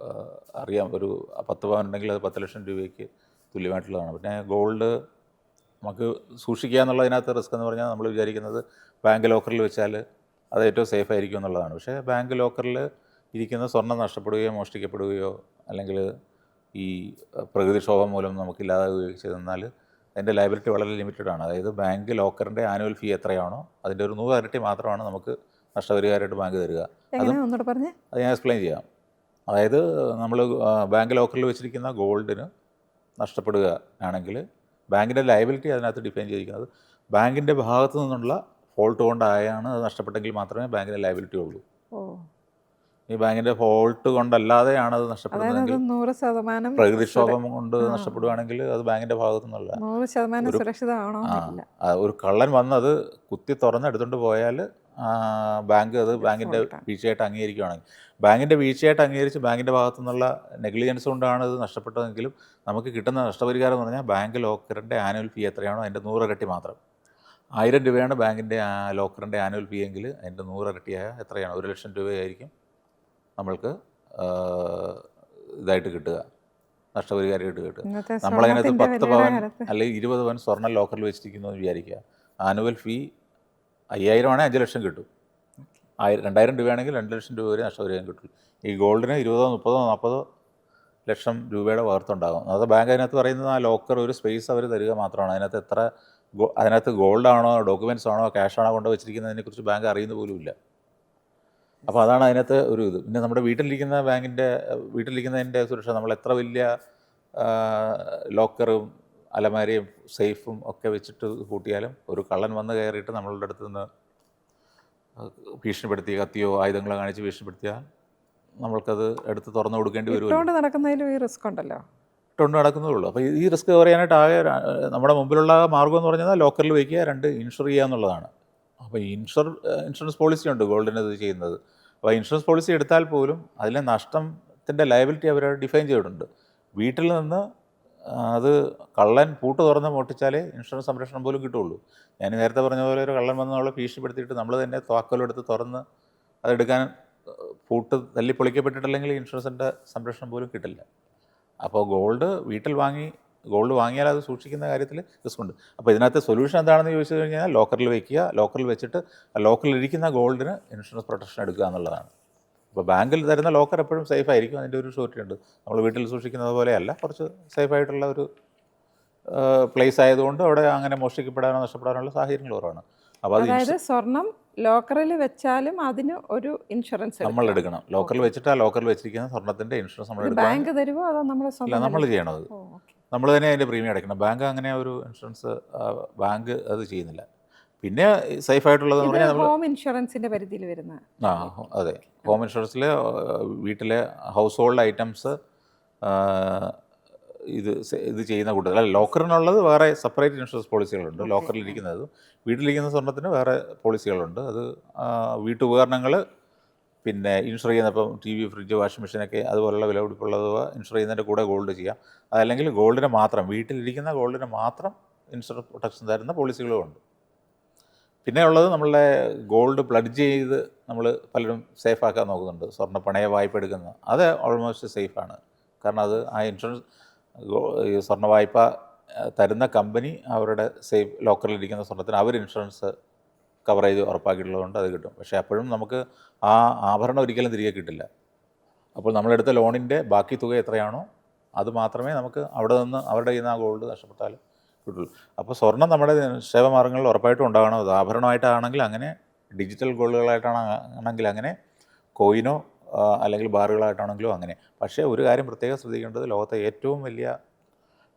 അറിയാം, ഒരു 10 പവൻ ഉണ്ടെങ്കിൽ അത് 10 ലക്ഷം രൂപയ്ക്ക് തുല്യമായിട്ടുള്ളതാണ്. പിന്നെ ഗോൾഡ് നമുക്ക് സൂക്ഷിക്കുക എന്നുള്ളതിനകത്ത് റിസ്ക് എന്ന് പറഞ്ഞാൽ നമ്മൾ വിചാരിക്കുന്നത് ബാങ്ക് ലോക്കറിൽ വെച്ചാൽ അത് ഏറ്റവും സേഫ് ആയിരിക്കും എന്നുള്ളതാണ്. പക്ഷേ ബാങ്ക് ലോക്കറിൽ ഇരിക്കുന്ന സ്വർണ്ണം നഷ്ടപ്പെടുകയോ മോഷ്ടിക്കപ്പെടുകയോ അല്ലെങ്കിൽ ഈ പ്രകൃതിക്ഷോഭം മൂലം നമുക്കില്ലാതാവുകയോ ചെയ്തെന്നാൽ അതിൻ്റെ ലയബിലിറ്റി വളരെ ലിമിറ്റഡാണ്. അതായത് ബാങ്ക് ലോക്കറിൻ്റെ ആനുവൽ ഫീ എത്രയാണോ അതിൻ്റെ ഒരു 100 ഇരട്ടി മാത്രമാണ് നമുക്ക് നഷ്ടപരിഹാരമായിട്ട് ബാങ്ക് തരിക. അത് ഞാൻ എക്സ്പ്ലെയിൻ ചെയ്യാം. അതായത് നമ്മൾ ബാങ്ക് ലോക്കറിൽ വെച്ചിരിക്കുന്ന ഗോൾഡിന് നഷ്ടപ്പെടുക ആണെങ്കിൽ ബാങ്കിൻ്റെ ലയബിലിറ്റി അതിനകത്ത് ഡിഫൈൻ ചെയ്തിരിക്കുന്നത് ബാങ്കിൻ്റെ ഭാഗത്തു നിന്നുള്ള ഫോൾട്ട് കൊണ്ടായാണ് അത് നഷ്ടപ്പെട്ടെങ്കിൽ മാത്രമേ ബാങ്കിന് ലയബിലിറ്റി ഉള്ളൂ. ഈ ബാങ്കിൻ്റെ ഫോൾട്ട് കൊണ്ടല്ലാതെയാണ് അത് നഷ്ടപ്പെടുന്നതെങ്കിൽ, 100% പ്രകൃതിക്ഷോഭം കൊണ്ട് നഷ്ടപ്പെടുകയാണെങ്കിൽ അത് ബാങ്കിൻ്റെ ഭാഗത്തു നിന്നുള്ള 100% സുരക്ഷിതമാണോ? ഒരു കള്ളൻ വന്ന് അത് കുത്തി തുറന്ന് എടുത്തുകൊണ്ട് പോയാൽ ബാങ്കിൻ്റെ വീഴ്ചയായിട്ട് അംഗീകരിക്കുകയാണെങ്കിൽ, ബാങ്കിൻ്റെ വീഴ്ചയായിട്ട് അംഗീകരിച്ച് ബാങ്കിൻ്റെ ഭാഗത്തു നിന്നുള്ള നെഗ്ലിജൻസ് കൊണ്ടാണ് ഇത് നഷ്ടപ്പെട്ടതെങ്കിലും നമുക്ക് കിട്ടുന്ന നഷ്ടപരിഹാരം എന്ന് പറഞ്ഞാൽ ബാങ്ക് ലോക്കറിൻ്റെ ആനുവൽ ഫീ എത്രയാണോ അതിൻ്റെ 100 ഇരട്ടി മാത്രം. 1000 രൂപയാണ് ബാങ്കിൻ്റെ ലോക്കറിൻ്റെ ആനുവൽ ഫീ എങ്കിൽ അതിൻ്റെ 100 ഇരട്ടിയായ എത്രയാണ്? 1 ലക്ഷം രൂപയായിരിക്കും നമ്മൾക്ക് ഇതായിട്ട് കിട്ടുക, നഷ്ടപരിഹാരമായിട്ട് കിട്ടുക. നമ്മളതിനകത്ത് 10 പവൻ അല്ലെങ്കിൽ 20 പവൻ സ്വർണ്ണം ലോക്കറിൽ വെച്ചിരിക്കുന്നു എന്ന് വിചാരിക്കുക. ആനുവൽ ഫീ 5000 ആണെങ്കിൽ 5 ലക്ഷം കിട്ടും. 2000 രൂപയാണെങ്കിൽ 2 ലക്ഷം രൂപ വരെ നഷ്ടപരിഹാരം കിട്ടും. ഈ ഗോൾഡിന് 20, 30, 40 ലക്ഷം രൂപയുടെ വർത്തുണ്ടാകും. അത് ബാങ്ക് അതിനകത്ത് പറയുന്നത് ആ ലോക്കർ ഒരു സ്പേസ് അവർ തരിക മാത്രമാണ്. അതിനകത്ത് ഗോൾഡാണോ ഡോക്യുമെൻറ്റ്സ് ആണോ ക്യാഷാണോ കൊണ്ട് വെച്ചിരിക്കുന്നതിനെക്കുറിച്ച് ബാങ്ക് അറിയുന്ന പോലുമില്ല. അപ്പോൾ അതാണ് അതിനകത്ത് ഒരു ഇത്. പിന്നെ നമ്മുടെ വീട്ടിലിരിക്കുന്നതിൻ്റെ സുരക്ഷ, നമ്മൾ എത്ര വലിയ ലോക്കറും അലമാരയും സേഫും ഒക്കെ വെച്ചിട്ട് കൂട്ടിയാലും ഒരു കള്ളൻ വന്ന് കയറിയിട്ട് നമ്മളുടെ അടുത്ത് നിന്ന് ഭീഷണിപ്പെടുത്തി കത്തിയോ ആയുധങ്ങളോ കാണിച്ച് ഭീഷണിപ്പെടുത്തിയാൽ നമ്മൾക്കത് എടുത്ത് തുറന്നു കൊടുക്കേണ്ടി വരും. നടക്കുന്നതിലും ഈ റിസ്ക് ഉണ്ടല്ലോ, ഇട്ടുകൊണ്ട് നടക്കുന്നതുള്ളൂ. അപ്പോൾ ഈ റിസ്ക് പറയാനായിട്ട് ആകെ നമ്മുടെ മുമ്പിലുള്ള മാർഗ്ഗം എന്ന് പറഞ്ഞാൽ ലോക്കറിൽ വയ്ക്കുക, 2 ഇൻഷുർ ചെയ്യുക എന്നുള്ളതാണ്. അപ്പോൾ ഇൻഷുറൻസ് പോളിസി ഉണ്ട് ഗോൾഡിന് ഇത് ചെയ്യുന്നത്. അപ്പോൾ ഇൻഷുറൻസ് പോളിസി എടുത്താൽ പോലും അതിലെ നഷ്ടത്തിൻ്റെ ലയബിലിറ്റി അവർ ഡിഫൈൻ ചെയ്തിട്ടുണ്ട്. വീട്ടിൽ നിന്ന് അത് കള്ളൻ പൂട്ട് തുറന്ന് മോട്ടിച്ചാലേ ഇൻഷുറൻസ് സംരക്ഷണം പോലും കിട്ടുള്ളൂ. ഞാൻ നേരത്തെ പറഞ്ഞ പോലെ ഒരു കള്ളൻ വന്ന് നമ്മളെ ഭീഷണിപ്പെടുത്തിയിട്ട് നമ്മൾ തന്നെ താക്കോലെടുത്ത് തുറന്ന് അതെടുക്കാൻ പൂട്ട് തല്ലി പൊളിക്കപ്പെട്ടിട്ടില്ലെങ്കിൽ ഇൻഷുറൻസിൻ്റെ സംരക്ഷണം പോലും കിട്ടില്ല. അപ്പോൾ ഗോൾഡ് വാങ്ങിയാൽ അത് സൂക്ഷിക്കുന്ന കാര്യത്തിൽ റിസ്ക് ഉണ്ട്. അപ്പോൾ ഇതിനകത്ത് സൊല്യൂഷൻ എന്താണെന്ന് ചോദിച്ചു കഴിഞ്ഞാൽ ലോക്കറിൽ വയ്ക്കുക, ലോക്കറിൽ വെച്ചിട്ട് ലോക്കറിലിരിക്കുന്ന ഗോൾഡിന് ഇൻഷുറൻസ് പ്രൊട്ടക്ഷൻ എടുക്കുക എന്നുള്ളതാണ്. അപ്പോൾ ബാങ്കിൽ തരുന്ന ലോക്കർ എപ്പോഴും സേഫ് ആയിരിക്കും. അതിൻ്റെ ഒരു ഷൂരിറ്റി ഉണ്ട്. നമ്മൾ വീട്ടിൽ സൂക്ഷിക്കുന്നത് പോലെയല്ല, കുറച്ച് സേഫായിട്ടുള്ള ഒരു പ്ലേസ് ആയതുകൊണ്ട് അവിടെ അങ്ങനെ മോഷ്ടിക്കപ്പെടാനോ നഷ്ടപ്പെടാനുള്ള സാഹചര്യങ്ങൾ കുറവാണ്. അപ്പോൾ അതായത് സ്വർണം ലോക്കറിൽ വെച്ചാലും അതിന് ഒരു ഇൻഷുറൻസ് നമ്മൾ എടുക്കണം. ലോക്കറിൽ വെച്ചിട്ട് ആ ലോക്കറിൽ വെച്ചിരിക്കുന്ന സ്വർണ്ണത്തിൻ്റെ ഇൻഷുറൻസ് നമ്മൾ എടുക്കണം. ബാങ്ക് തരുമോ അതോ നമ്മൾ ചെയ്യണത്, നമ്മൾ തന്നെ അതിൻ്റെ പ്രീമിയം അടയ്ക്കണം. ബാങ്ക് അങ്ങനെ ഒരു ഇൻഷുറൻസ് ബാങ്ക് അത് ചെയ്യുന്നില്ല. പിന്നെ സേഫായിട്ടുള്ളതെന്ന് പറഞ്ഞാൽ ഹോം ഇൻഷുറൻസിൻ്റെ പരിധിയിൽ വരുന്ന അതെ, ഹോം ഇൻഷുറൻസിൽ വീട്ടിലെ ഹൗസ് ഹോൾഡ് ഐറ്റംസ് ഇത് ചെയ്യുന്ന കൂട്ടത്തിൽ, അല്ല ലോക്കറിനുള്ളത് വേറെ സെപ്പറേറ്റ് ഇൻഷുറൻസ് പോളിസികളുണ്ട്. ലോക്കറിലിരിക്കുന്നത്, വീട്ടിലിരിക്കുന്ന സ്വർണ്ണത്തിന് വേറെ പോളിസികളുണ്ട്. അത് വീട്ടുപകരണങ്ങൾ പിന്നെ ഇൻഷുർ ചെയ്യുന്നപ്പം ടി വി, ഫ്രിഡ്ജ്, വാഷിംഗ് മെഷീനൊക്കെ അതുപോലുള്ള വിലപിടിപ്പുള്ളവ ഇൻഷുർ ചെയ്യുന്നതിൻ്റെ കൂടെ ഗോൾഡ് ചെയ്യാം. അതല്ലെങ്കിൽ ഗോൾഡിന് മാത്രം, വീട്ടിലിരിക്കുന്ന ഗോൾഡിന് മാത്രം ഇൻഷുർ പ്രൊട്ടക്ഷൻ തരുന്ന പോളിസികളുമുണ്ട്. പിന്നെ ഉള്ളത് നമ്മളുടെ ഗോൾഡ് പ്ലഡ്ജ് ചെയ്ത് നമ്മൾ പലരും സേഫാക്കാൻ നോക്കുന്നുണ്ട്. സ്വർണ്ണ പണയ വായ്പ എടുക്കുന്നത് അത് ഓൾമോസ്റ്റ് സേഫാണ്. കാരണം അത് ആ ഇൻഷുറൻസ് ഈ സ്വർണ്ണ വായ്പ തരുന്ന കമ്പനി അവരുടെ സേഫ് ലോക്കറിലിരിക്കുന്ന സ്വർണ്ണത്തിന് അവർ ഇൻഷുറൻസ് കവറേജ് ഉറപ്പാക്കിയിട്ടുള്ളതുകൊണ്ട് അത് കിട്ടും. പക്ഷേ അപ്പോഴും നമുക്ക് ആ ആഭരണം ഒരിക്കലും തിരികെ കിട്ടില്ല. അപ്പോൾ നമ്മളെടുത്ത ലോണിൻ്റെ ബാക്കി തുക എത്രയാണോ അത് മാത്രമേ നമുക്ക് അവിടെ നിന്ന് അവരുടെ കയ്യിൽ നിന്ന് ആ ഗോൾഡ് നഷ്ടപ്പെട്ടാൽ കിട്ടുള്ളൂ. അപ്പോൾ സ്വർണ്ണം നമ്മുടെ നിക്ഷേപമാർഗ്ഗങ്ങളിൽ ഉറപ്പായിട്ടും ഉണ്ടാകണം. അത് ആഭരണമായിട്ടാണെങ്കിൽ അങ്ങനെ, ഡിജിറ്റൽ ഗോൾഡുകളായിട്ടാണെങ്കിൽ അങ്ങനെ, കോയിനോ അല്ലെങ്കിൽ ബാറുകളായിട്ടാണെങ്കിലും അങ്ങനെ. പക്ഷേ ഒരു കാര്യം പ്രത്യേകം ശ്രദ്ധിക്കേണ്ടത്, ലോകത്തെ ഏറ്റവും വലിയ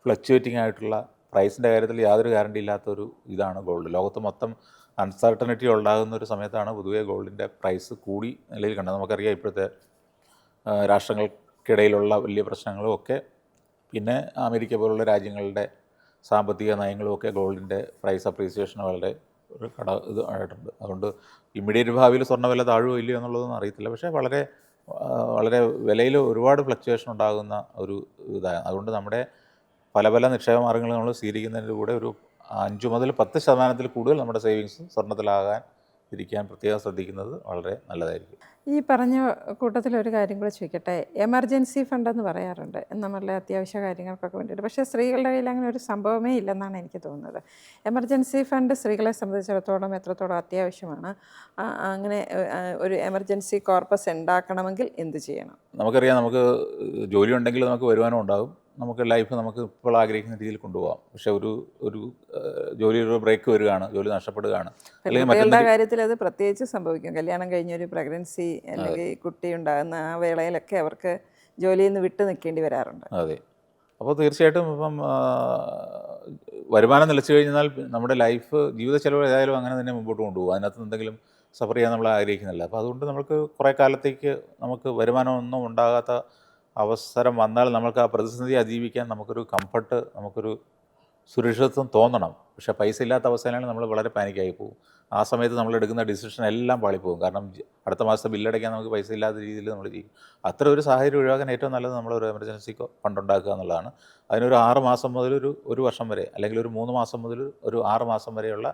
ഫ്ലക്ച്വേറ്റിംഗ് ആയിട്ടുള്ള പ്രൈസിൻ്റെ കാര്യത്തിൽ യാതൊരു ഗ്യാരണ്ടി ഇല്ലാത്തൊരു ഇതാണ് ഗോൾഡ്. ലോകത്ത് മൊത്തം അൺസർട്ടനിറ്റി ഉണ്ടാകുന്ന ഒരു സമയത്താണ് പൊതുവേ ഗോൾഡിൻ്റെ പ്രൈസ് കൂടി നിലയിൽ കണ്ടത്. നമുക്കറിയാം ഇപ്പോഴത്തെ രാഷ്ട്രങ്ങൾക്കിടയിലുള്ള വലിയ പ്രശ്നങ്ങളും ഒക്കെ, പിന്നെ അമേരിക്ക പോലുള്ള രാജ്യങ്ങളുടെ സാമ്പത്തിക നയങ്ങളുമൊക്കെ ഗോൾഡിൻ്റെ പ്രൈസ് അപ്രീസിയേഷൻ വളരെ ഒരു ഇത് ആയിട്ടുണ്ട്. അതുകൊണ്ട് ഇമ്മീഡിയറ്റ് ഭാവിയിൽ സ്വർണ്ണ വില താഴുമോ ഇല്ലയോ എന്നുള്ളതൊന്നും അറിയത്തില്ല. പക്ഷേ വളരെ വിലയിൽ ഒരുപാട് ഫ്ലക്ച്വേഷൻ ഉണ്ടാകുന്ന ഒരു ഇതാണ്. അതുകൊണ്ട് നമ്മുടെ പല പല നിക്ഷേപ മാർഗ്ഗങ്ങൾ നമ്മൾ സ്വീകരിക്കുന്നതിൻ്റെ കൂടെ ഒരു 5 മുതൽ 10% കൂടുതൽ നമ്മുടെ സേവിങ്സ് സ്വർണ്ണത്തിലാകാൻ ഇരിക്കാൻ പ്രത്യേകം ശ്രദ്ധിക്കുന്നത് വളരെ നല്ലതായിരിക്കും. ഈ പറഞ്ഞ കൂട്ടത്തിലൊരു കാര്യം കൂടെ ചോദിക്കട്ടെ. എമർജൻസി ഫണ്ടെന്ന് പറയാറുണ്ട് നമ്മളുടെ അത്യാവശ്യ കാര്യങ്ങൾക്കൊക്കെ വേണ്ടിയിട്ട്. പക്ഷേ സ്ത്രീകളുടെ കയ്യിൽ അങ്ങനെ ഒരു സംഭവമേ ഇല്ലെന്നാണ് എനിക്ക് തോന്നുന്നത്. എമർജൻസി ഫണ്ട് സ്ത്രീകളെ സംബന്ധിച്ചിടത്തോളം എത്രത്തോളം അത്യാവശ്യമാണ്? അങ്ങനെ ഒരു എമർജൻസി കോർപ്പസ് ഉണ്ടാക്കണമെങ്കിൽ എന്ത് ചെയ്യണം? നമുക്കറിയാം, നമുക്ക് ജോലി ഉണ്ടെങ്കിൽ നമുക്ക് വരുമാനം ഉണ്ടാകും. നമുക്ക് ലൈഫ് നമുക്ക് ഇപ്പോൾ ആഗ്രഹിക്കുന്ന രീതിയിൽ കൊണ്ടുപോകാം. പക്ഷേ ഒരു ജോലിയുടെ ബ്രേക്ക് വരികയാണ്, ജോലി നഷ്ടപ്പെടുകയാണ്, അല്ലെങ്കിൽ കുട്ടികളുടെ കാര്യത്തിൽ അത് പ്രത്യേകിച്ച് സംഭവിക്കും. കല്യാണം കഴിഞ്ഞൊരു പ്രഗ്നൻസി അല്ലെങ്കിൽ കുട്ടി ഉണ്ടാകുന്ന ആ വേളയിലൊക്കെ അവർക്ക് ജോലിയിൽ നിന്ന് വിട്ടു നിൽക്കേണ്ടി വരാറുണ്ട്. അതെ. അപ്പോൾ തീർച്ചയായിട്ടും ഇപ്പം വരുമാനം നിലച്ചു കഴിഞ്ഞാൽ നമ്മുടെ ലൈഫ്, ജീവിത ചെലവ് ഏതായാലും അങ്ങനെ തന്നെ മുമ്പോട്ട് കൊണ്ടുപോകും. അതിനകത്ത് എന്തെങ്കിലും സഫർ ചെയ്യാൻ നമ്മൾ ആഗ്രഹിക്കുന്നില്ല. അപ്പോൾ അതുകൊണ്ട് നമുക്ക് കുറേ കാലത്തേക്ക് നമുക്ക് വരുമാനമൊന്നും ഉണ്ടാകാത്ത അവസരം വന്നാൽ നമുക്ക് ആ പ്രതിസന്ധി അതിജീവിക്കാൻ നമുക്കൊരു കംഫർട്ട്, നമുക്കൊരു സുരക്ഷിതത്വം തോന്നണം. പക്ഷേ പൈസ ഇല്ലാത്ത അവസ്ഥയിലാണ് നമ്മൾ വളരെ പാനിക്കായി പോകും. ആ സമയത്ത് നമ്മൾ എടുക്കുന്ന ഡിസിഷൻ എല്ലാം പാളിപ്പോകും. കാരണം അടുത്ത മാസത്തെ ബില്ലടയ്ക്കാൻ നമുക്ക് പൈസ ഇല്ലാത്ത രീതിയിൽ നമ്മൾ ചെയ്യും. അത്ര ഒരു സാഹചര്യം ഒഴിവാക്കാൻ ഏറ്റവും നല്ലത് നമ്മളൊരു എമർജൻസി ഫണ്ട് ഉണ്ടാക്കുക എന്നുള്ളതാണ്. അതിനൊരു 6 മാസം മുതൽ ഒരു വർഷം വരെ, അല്ലെങ്കിൽ ഒരു 3 മാസം മുതൽ ഒരു 6 മാസം വരെയുള്ള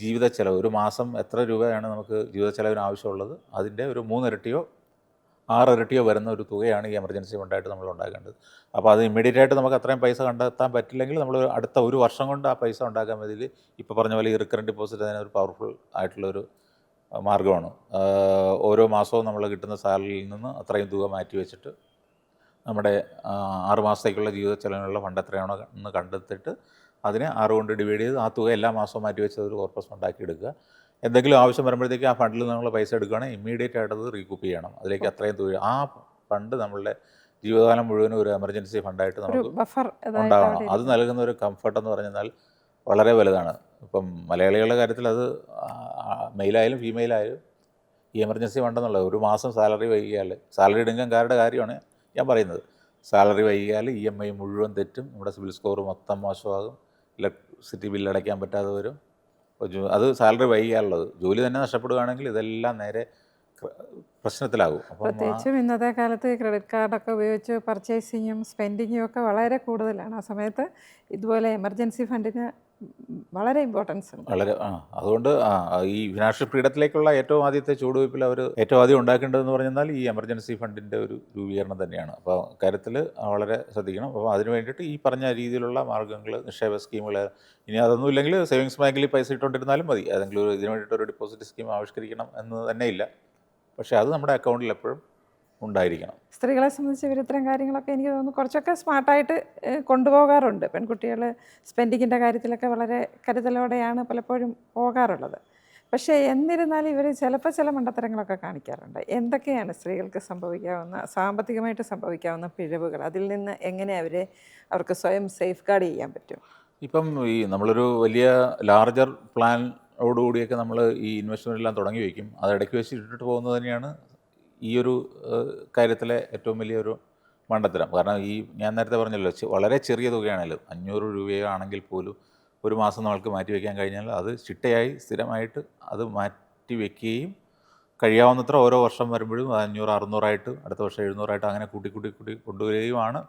ജീവിത ചെലവ്, ഒരു മാസം എത്ര രൂപയാണ് നമുക്ക് ജീവിത ചെലവിന് ആവശ്യമുള്ളത് അതിൻ്റെ ഒരു 3 ഇരട്ടിയോ 6 ഇരട്ടിയോ വരുന്ന ഒരു തുകയാണ് ഈ എമർജൻസി ഫണ്ടായിട്ട് നമ്മൾ ഉണ്ടാക്കേണ്ടത്. അപ്പോൾ അത് ഇമ്മീഡിയറ്റ് ആയിട്ട് നമുക്ക് അത്രയും പൈസ കണ്ടെത്താൻ പറ്റില്ലെങ്കിൽ നമ്മൾ അടുത്ത ഒരു വർഷം കൊണ്ട് ആ പൈസ ഉണ്ടാക്കാൻ മതിയിൽ ഇപ്പോൾ പറഞ്ഞ പോലെ ഈ റിക്കറൻറ്റ് ഡിപ്പോസിറ്റ് അതിനൊരു പവർഫുൾ ആയിട്ടുള്ളൊരു മാർഗ്ഗമാണ്. ഓരോ മാസവും നമ്മൾ കിട്ടുന്ന സാലറിയിൽ നിന്ന് അത്രയും തുക മാറ്റി വെച്ചിട്ട് നമ്മുടെ 6 മാസത്തേക്കുള്ള ജീവിത ചെലവിനുള്ള ഫണ്ട് എത്രയാണോ എന്ന് കണ്ടെത്തിയിട്ട് അതിനെ 6 കൊണ്ട് ഡിവൈഡ് ചെയ്ത് ആ തുക എല്ലാ മാസവും മാറ്റി വെച്ചത് ഒരു കോർപ്പസ് ഫണ്ടാക്കി എടുക്കുക. എന്തെങ്കിലും ആവശ്യം വരുമ്പോഴത്തേക്ക് ആ ഫണ്ടിൽ നിന്നുള്ള പൈസ എടുക്കുകയാണെങ്കിൽ ഇമ്മീഡിയറ്റ് ആയിട്ട് അത് റീകൂപ്പ് ചെയ്യണം. അതിലേക്ക് അത്രയും തുക, ആ ഫണ്ട് നമ്മളുടെ ജീവിതകാലം മുഴുവനും ഒരു എമർജൻസി ഫണ്ടായിട്ട് നമുക്ക് ഉണ്ടാകണം. അത് നൽകുന്ന ഒരു കംഫർട്ട് എന്ന് പറഞ്ഞാൽ വളരെ വലുതാണ്. ഇപ്പം മലയാളികളുടെ കാര്യത്തിൽ അത് മെയിലായാലും ഫീമെയിലായാലും ഈ എമർജൻസി ഫണ്ടെന്നുള്ളത്, ഒരു മാസം സാലറി വൈകിയാൽ, സാലറിഡ് ഇൻകംകാരുടെ കാര്യമാണ് ഞാൻ പറയുന്നത്, സാലറി വൈകിയാൽ EMI മുഴുവൻ തെറ്റും, നമ്മുടെ സിബിൽ സ്കോർ മൊത്തം മോശമാകും, ഇലക്ട്രിസിറ്റി ബില്ല് അടയ്ക്കാൻ പറ്റാതെ വരും. അത് സാലറി വൈകിയാലുള്ളത്, ജോലി തന്നെ നഷ്ടപ്പെടുകയാണെങ്കിൽ ഇതെല്ലാം നേരെ പ്രശ്നത്തിലാകും. പ്രത്യേകിച്ചും ഇന്നത്തെ കാലത്ത് ക്രെഡിറ്റ് കാർഡൊക്കെ ഉപയോഗിച്ച് പർച്ചേസിങ്ങും സ്പെൻഡിങ്ങും ഒക്കെ വളരെ കൂടുതലാണ്. ആ സമയത്ത് ഇതുപോലെ എമർജൻസി ഫണ്ടിന് വളരെ ഇമ്പോർട്ടൻസ് ഉണ്ട്. വളരെ അതുകൊണ്ട് ഈ ഫിനാൻഷ്യൽ ഫ്രീഡത്തിലേക്കുള്ള ഏറ്റവും ആദ്യത്തെ ചുവടുവയ്പ്പിൽ അവർ ഏറ്റവും ആദ്യം ഉണ്ടാക്കേണ്ടതെന്ന് പറഞ്ഞാൽ ഈ എമർജൻസി ഫണ്ടിൻ്റെ ഒരു രൂപീകരണം തന്നെയാണ്. അപ്പോൾ കാര്യത്തിൽ വളരെ ശ്രദ്ധിക്കണം. അപ്പോൾ അതിന് വേണ്ടിയിട്ട് ഈ പറഞ്ഞ രീതിയിലുള്ള മാർഗ്ഗങ്ങൾ, നിക്ഷേപ സ്കീമുകൾ, ഇനി അതൊന്നും ഇല്ലെങ്കിൽ സേവിങ്സ് ബാങ്കിൽ പൈസ ഇട്ടുകൊണ്ടിരുന്നാലും മതി. ഏതെങ്കിലും ഇതിന് വേണ്ടിയിട്ടൊരു ഡിപ്പോസിറ്റ് സ്കീം ആവിഷ്കരിക്കണം എന്ന് തന്നെ ഇല്ല. പക്ഷേ അത് നമ്മുടെ അക്കൗണ്ടിൽ എപ്പോഴും ഉണ്ടായിരിക്കണം. സ്ത്രീകളെ സംബന്ധിച്ച് ഇവർ ഇത്തരം കാര്യങ്ങളൊക്കെ എനിക്ക് തോന്നുന്നു കുറച്ചൊക്കെ സ്മാർട്ടായിട്ട് കൊണ്ടുപോകാറുണ്ട്. പെൺകുട്ടികൾ സ്പെൻഡിങ്ങിൻ്റെ കാര്യത്തിലൊക്കെ വളരെ കരുതലോടെയാണ് പലപ്പോഴും പോകാറുള്ളത്. പക്ഷേ എന്നിരുന്നാലും ഇവർ ചിലപ്പോൾ ചില മണ്ടത്തരങ്ങളൊക്കെ കാണിക്കാറുണ്ട്. എന്തൊക്കെയാണ് സ്ത്രീകൾക്ക് സംഭവിക്കാവുന്ന, സാമ്പത്തികമായിട്ട് സംഭവിക്കാവുന്ന പിഴവുകൾ? അതിൽ നിന്ന് എങ്ങനെ അവർക്ക് സ്വയം സേഫ് ഗാർഡ് ചെയ്യാൻ പറ്റും? ഇപ്പം ഈ നമ്മളൊരു വലിയ ലാർജർ പ്ലാനോടുകൂടിയൊക്കെ നമ്മൾ ഈ ഇൻവെസ്റ്റ്മെൻറ്റെല്ലാം തുടങ്ങി വയ്ക്കും. അത് ഇടയ്ക്ക് വെച്ച് ഇട്ടിട്ട് പോകുന്നത് തന്നെയാണ് ഈ ഒരു കാര്യത്തിലെ ഏറ്റവും വലിയൊരു മണ്ടത്തരം. കാരണം ഈ ഞാൻ നേരത്തെ പറഞ്ഞല്ലോ, വളരെ ചെറിയ തുകയാണല്ലോ, 500 രൂപയാണെങ്കിൽ പോലും ഒരു മാസം നമ്മൾക്ക് മാറ്റി വയ്ക്കാൻ കഴിഞ്ഞാൽ അത് ചിട്ടയായി സ്ഥിരമായിട്ട് അത് മാറ്റി വയ്ക്കുകയും കഴിയാവുന്നത്ര ഓരോ വർഷം വരുമ്പോഴും 500 600 അടുത്ത വർഷം 700 അങ്ങനെ കൂട്ടി കൊണ്ടുവരികയുമാണ്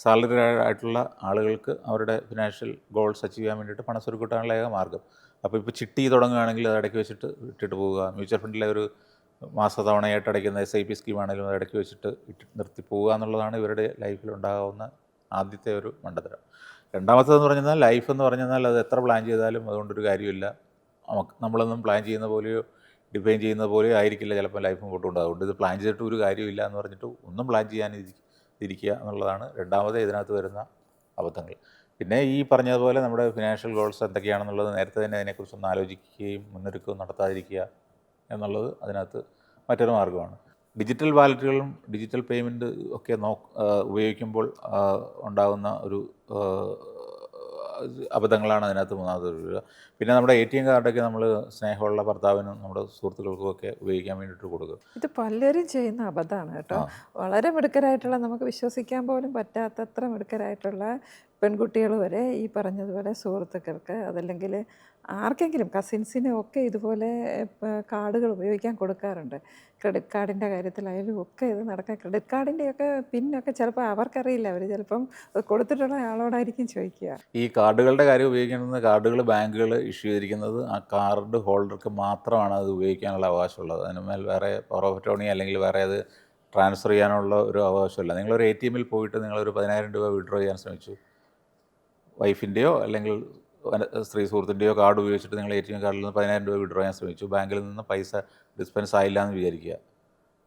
സാലറി ആയിട്ടുള്ള ആളുകൾക്ക് അവരുടെ ഫിനാൻഷ്യൽ ഗോൾസ് അച്ചീവ് ചെയ്യാൻ വേണ്ടിയിട്ട് പണം സ്വരുക്കൂട്ടാനുള്ള ഏക മാർഗ്ഗം. അപ്പോൾ ഇപ്പോൾ ചിട്ടി തുടങ്ങുകയാണെങ്കിൽ അത് ഇടയ്ക്ക് വെച്ചിട്ട് ഇട്ടിട്ട് പോവുക. മ്യൂച്വൽ ഫണ്ടിലെ ഒരു മാസത്തവണയായിട്ട് അടയ്ക്കുന്ന SIP സ്കീമാണെങ്കിലും അത് ഇടയ്ക്ക് വെച്ചിട്ട് നിർത്തി പോവുക എന്നുള്ളതാണ് ഇവരുടെ ലൈഫിൽ ഉണ്ടാകാവുന്ന ആദ്യത്തെ ഒരു മണ്ടത്തരം. രണ്ടാമത്തേതെന്ന് പറഞ്ഞാൽ ലൈഫ് എന്ന് പറഞ്ഞാൽ അത് എത്ര പ്ലാൻ ചെയ്താലും അതുകൊണ്ടൊരു കാര്യമില്ല. നമ്മളൊന്നും പ്ലാൻ ചെയ്യുന്ന പോലെയോ ഡിഫൈൻ ചെയ്യുന്ന പോലെയോ ആയിരിക്കില്ല ചിലപ്പോൾ ലൈഫ് മുമ്പോട്ട് കൊണ്ടുപോകും. അതുകൊണ്ട് ഇത് പ്ലാൻ ചെയ്തിട്ട് ഒരു കാര്യമില്ല എന്ന് പറഞ്ഞിട്ട് ഒന്നും പ്ലാൻ ചെയ്യാനിരിക്കുക എന്നുള്ളതാണ് രണ്ടാമത് ഇതിനകത്ത് വരുന്ന അബദ്ധങ്ങൾ. പിന്നെ ഈ പറഞ്ഞതുപോലെ നമ്മുടെ ഫിനാൻഷ്യൽ ഗോൾസ് എന്തൊക്കെയാണെന്നുള്ളത് നേരത്തെ തന്നെ അതിനെക്കുറിച്ചൊന്ന് ആലോചിക്കുകയും മുന്നൊരുക്കവും നടത്താതിരിക്കുക എന്നുള്ളത് അതിനകത്ത് മറ്റൊരു മാർഗ്ഗമാണ്. ഡിജിറ്റൽ വാലറ്റുകളും ഡിജിറ്റൽ പേയ്മെൻറ്റ് ഒക്കെ ഉപയോഗിക്കുമ്പോൾ ഉണ്ടാകുന്ന ഒരു അബദ്ധങ്ങളാണ് അതിനകത്ത് മൂന്നാമത് വരിക. പിന്നെ നമ്മുടെ ATM കാർഡൊക്കെ നമ്മൾ സ്നേഹമുള്ള ഭർത്താവിനും നമ്മുടെ സുഹൃത്തുക്കൾക്കും ഒക്കെ ഉപയോഗിക്കാൻ വേണ്ടിയിട്ട് കൊടുക്കും. ഇത് പലരും ചെയ്യുന്ന അബദ്ധമാണ് കേട്ടോ. വളരെ മിടുക്കരായിട്ടുള്ള, നമുക്ക് വിശ്വസിക്കാൻ പോലും പറ്റാത്തത്ര മിടുക്കരായിട്ടുള്ള പെൺകുട്ടികൾ വരെ ഈ പറഞ്ഞതുപോലെ സുഹൃത്തുക്കൾക്ക് അതല്ലെങ്കിൽ ആർക്കെങ്കിലും കസിൻസിനും ഒക്കെ ഇതുപോലെ കാർഡുകൾ ഉപയോഗിക്കാൻ കൊടുക്കാറുണ്ട്. ക്രെഡിറ്റ് കാർഡിൻ്റെ കാര്യത്തിലായാലും ഒക്കെ ഇത് നടക്കാൻ, ക്രെഡിറ്റ് കാർഡിൻ്റെയൊക്കെ പിന്നൊക്കെ ചിലപ്പോൾ അവർക്കറിയില്ല, അവർ ചിലപ്പം കൊടുത്തിട്ടുള്ള ആളോടായിരിക്കും ചോദിക്കുക. ഈ കാർഡുകളുടെ കാര്യം ഉപയോഗിക്കുന്നത്, കാർഡുകൾ ബാങ്കുകൾ ഇഷ്യൂ ചെയ്തിരിക്കുന്നത് ആ കാർഡ് ഹോൾഡർക്ക് മാത്രമാണ് അത് ഉപയോഗിക്കാനുള്ള അവകാശമുള്ളത്. അതിനുമേൽ വേറെ പവർ ഓഫ് അറ്റോർണി അല്ലെങ്കിൽ വേറെ അത് ട്രാൻസ്ഫർ ചെയ്യാനുള്ള ഒരു അവകാശമില്ല. നിങ്ങളൊരു ATM പോയിട്ട് നിങ്ങളൊരു 10,000 രൂപ വിഡ്രോ ചെയ്യാൻ ശ്രമിച്ചു, വൈഫിൻ്റെയോ അല്ലെങ്കിൽ സ്ത്രീ സുഹൃത്തിൻ്റെയോ കാർഡ് ഉപയോഗിച്ചിട്ട് നിങ്ങൾ ATM കാർഡിൽ നിന്ന് 10,000 രൂപ വിഡ്രോ ചെയ്യാൻ ശ്രമിച്ചു, ബാങ്കിൽ നിന്ന് പൈസ ഡിസ്പെൻസ് ആയില്ല എന്ന് വിചാരിക്കുക.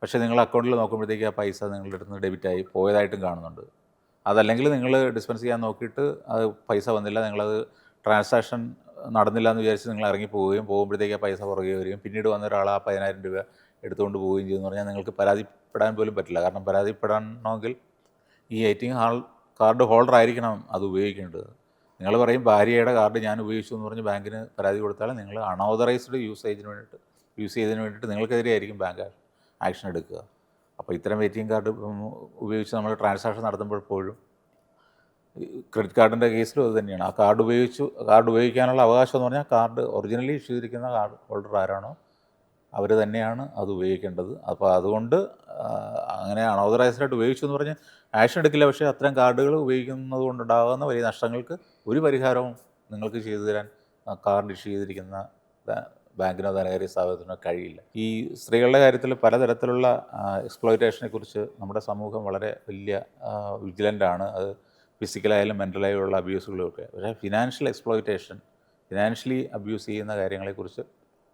പക്ഷേ നിങ്ങൾ അക്കൗണ്ടിൽ നോക്കുമ്പോഴത്തേക്ക് ആ പൈസ നിങ്ങളുടെ അടുത്ത് നിന്ന് ഡെബിറ്റായി പോയതായിട്ടും കാണുന്നുണ്ട്. അതല്ലെങ്കിൽ നിങ്ങൾ ഡിസ്പെൻസ് ചെയ്യാൻ നോക്കിയിട്ട് അത് പൈസ വന്നില്ല, നിങ്ങളത് ട്രാൻസാക്ഷൻ നടന്നില്ല എന്ന് വിചാരിച്ച് നിങ്ങൾ ഇറങ്ങി പോകുമ്പോഴത്തേക്ക് ആ പൈസ പുറകെ വരികയും പിന്നീട് വന്ന ഒരാൾ ആ 10,000 രൂപ എടുത്തുകൊണ്ട് പോവുകയും ചെയ്യുമെന്ന് പറഞ്ഞാൽ നിങ്ങൾക്ക് പരാതിപ്പെടാൻ പോലും പറ്റില്ല. കാരണം പരാതിപ്പെടണമെങ്കിൽ ഈ ATM കാർഡ് ഹോൾഡർ ആയിരിക്കണം അത് ഉപയോഗിക്കേണ്ടത്. നിങ്ങൾ പറയും ഭാര്യയുടെ കാർഡ് ഞാൻ ഉപയോഗിച്ചു എന്ന് പറഞ്ഞ് ബാങ്കിന് പരാതി കൊടുത്താൽ നിങ്ങൾ അൺഓതറൈസ്ഡ് യൂസ് ചെയ്തതിന് വേണ്ടിയിട്ട് നിങ്ങൾക്കെതിരെ ആയിരിക്കും ബാങ്ക് ആക്ഷൻ എടുക്കുക. അപ്പോൾ ഇത്തരം ATM കാർഡ് ഉപയോഗിച്ച് നമ്മൾ ട്രാൻസാക്ഷൻ നടത്തുമ്പോഴെപ്പോഴും ക്രെഡിറ്റ് കാർഡിൻ്റെ കേസിലും അത് തന്നെയാണ്. ആ കാർഡ് ഉപയോഗിക്കാനുള്ള അവകാശം എന്ന് പറഞ്ഞാൽ കാർഡ് ഒറിജിനലി ഇഷ്യൂ ചെയ്തിരിക്കുന്ന കാർഡ് ഹോൾഡർ ആരാണോ അവർ തന്നെയാണ് അത് ഉപയോഗിക്കേണ്ടത്. അപ്പോൾ അതുകൊണ്ട് അങ്ങനെ അൺഓതറൈസ്ഡായിട്ട് ഉപയോഗിച്ചു എന്ന് പറഞ്ഞ് ആക്ഷൻ എടുക്കില്ല. പക്ഷേ അത്തരം കാർഡുകൾ ഉപയോഗിക്കുന്നത് കൊണ്ടുണ്ടാകുന്ന വലിയ നഷ്ടങ്ങൾക്ക് ഒരു പരിഹാരവും നിങ്ങൾക്ക് ചെയ്തു തരാൻ കാർഡ് ഇഷ്യൂ ചെയ്തിരിക്കുന്ന ബാങ്കിനോ ധനകാര്യ സ്ഥാപനത്തിനോ കഴിയില്ല. ഈ സ്ത്രീകളുടെ കാര്യത്തിൽ പലതരത്തിലുള്ള എക്സ്പ്ലോയിറ്റേഷനെ കുറിച്ച് നമ്മുടെ സമൂഹം വളരെ വലിയ വിജിലൻ്റാണ്. അത് ഫിസിക്കലായാലും മെൻ്റലായുള്ള അബ്യൂസുകളൊക്കെ. പക്ഷേ ഫിനാൻഷ്യലി അബ്യൂസ് ചെയ്യുന്ന കാര്യങ്ങളെക്കുറിച്ച്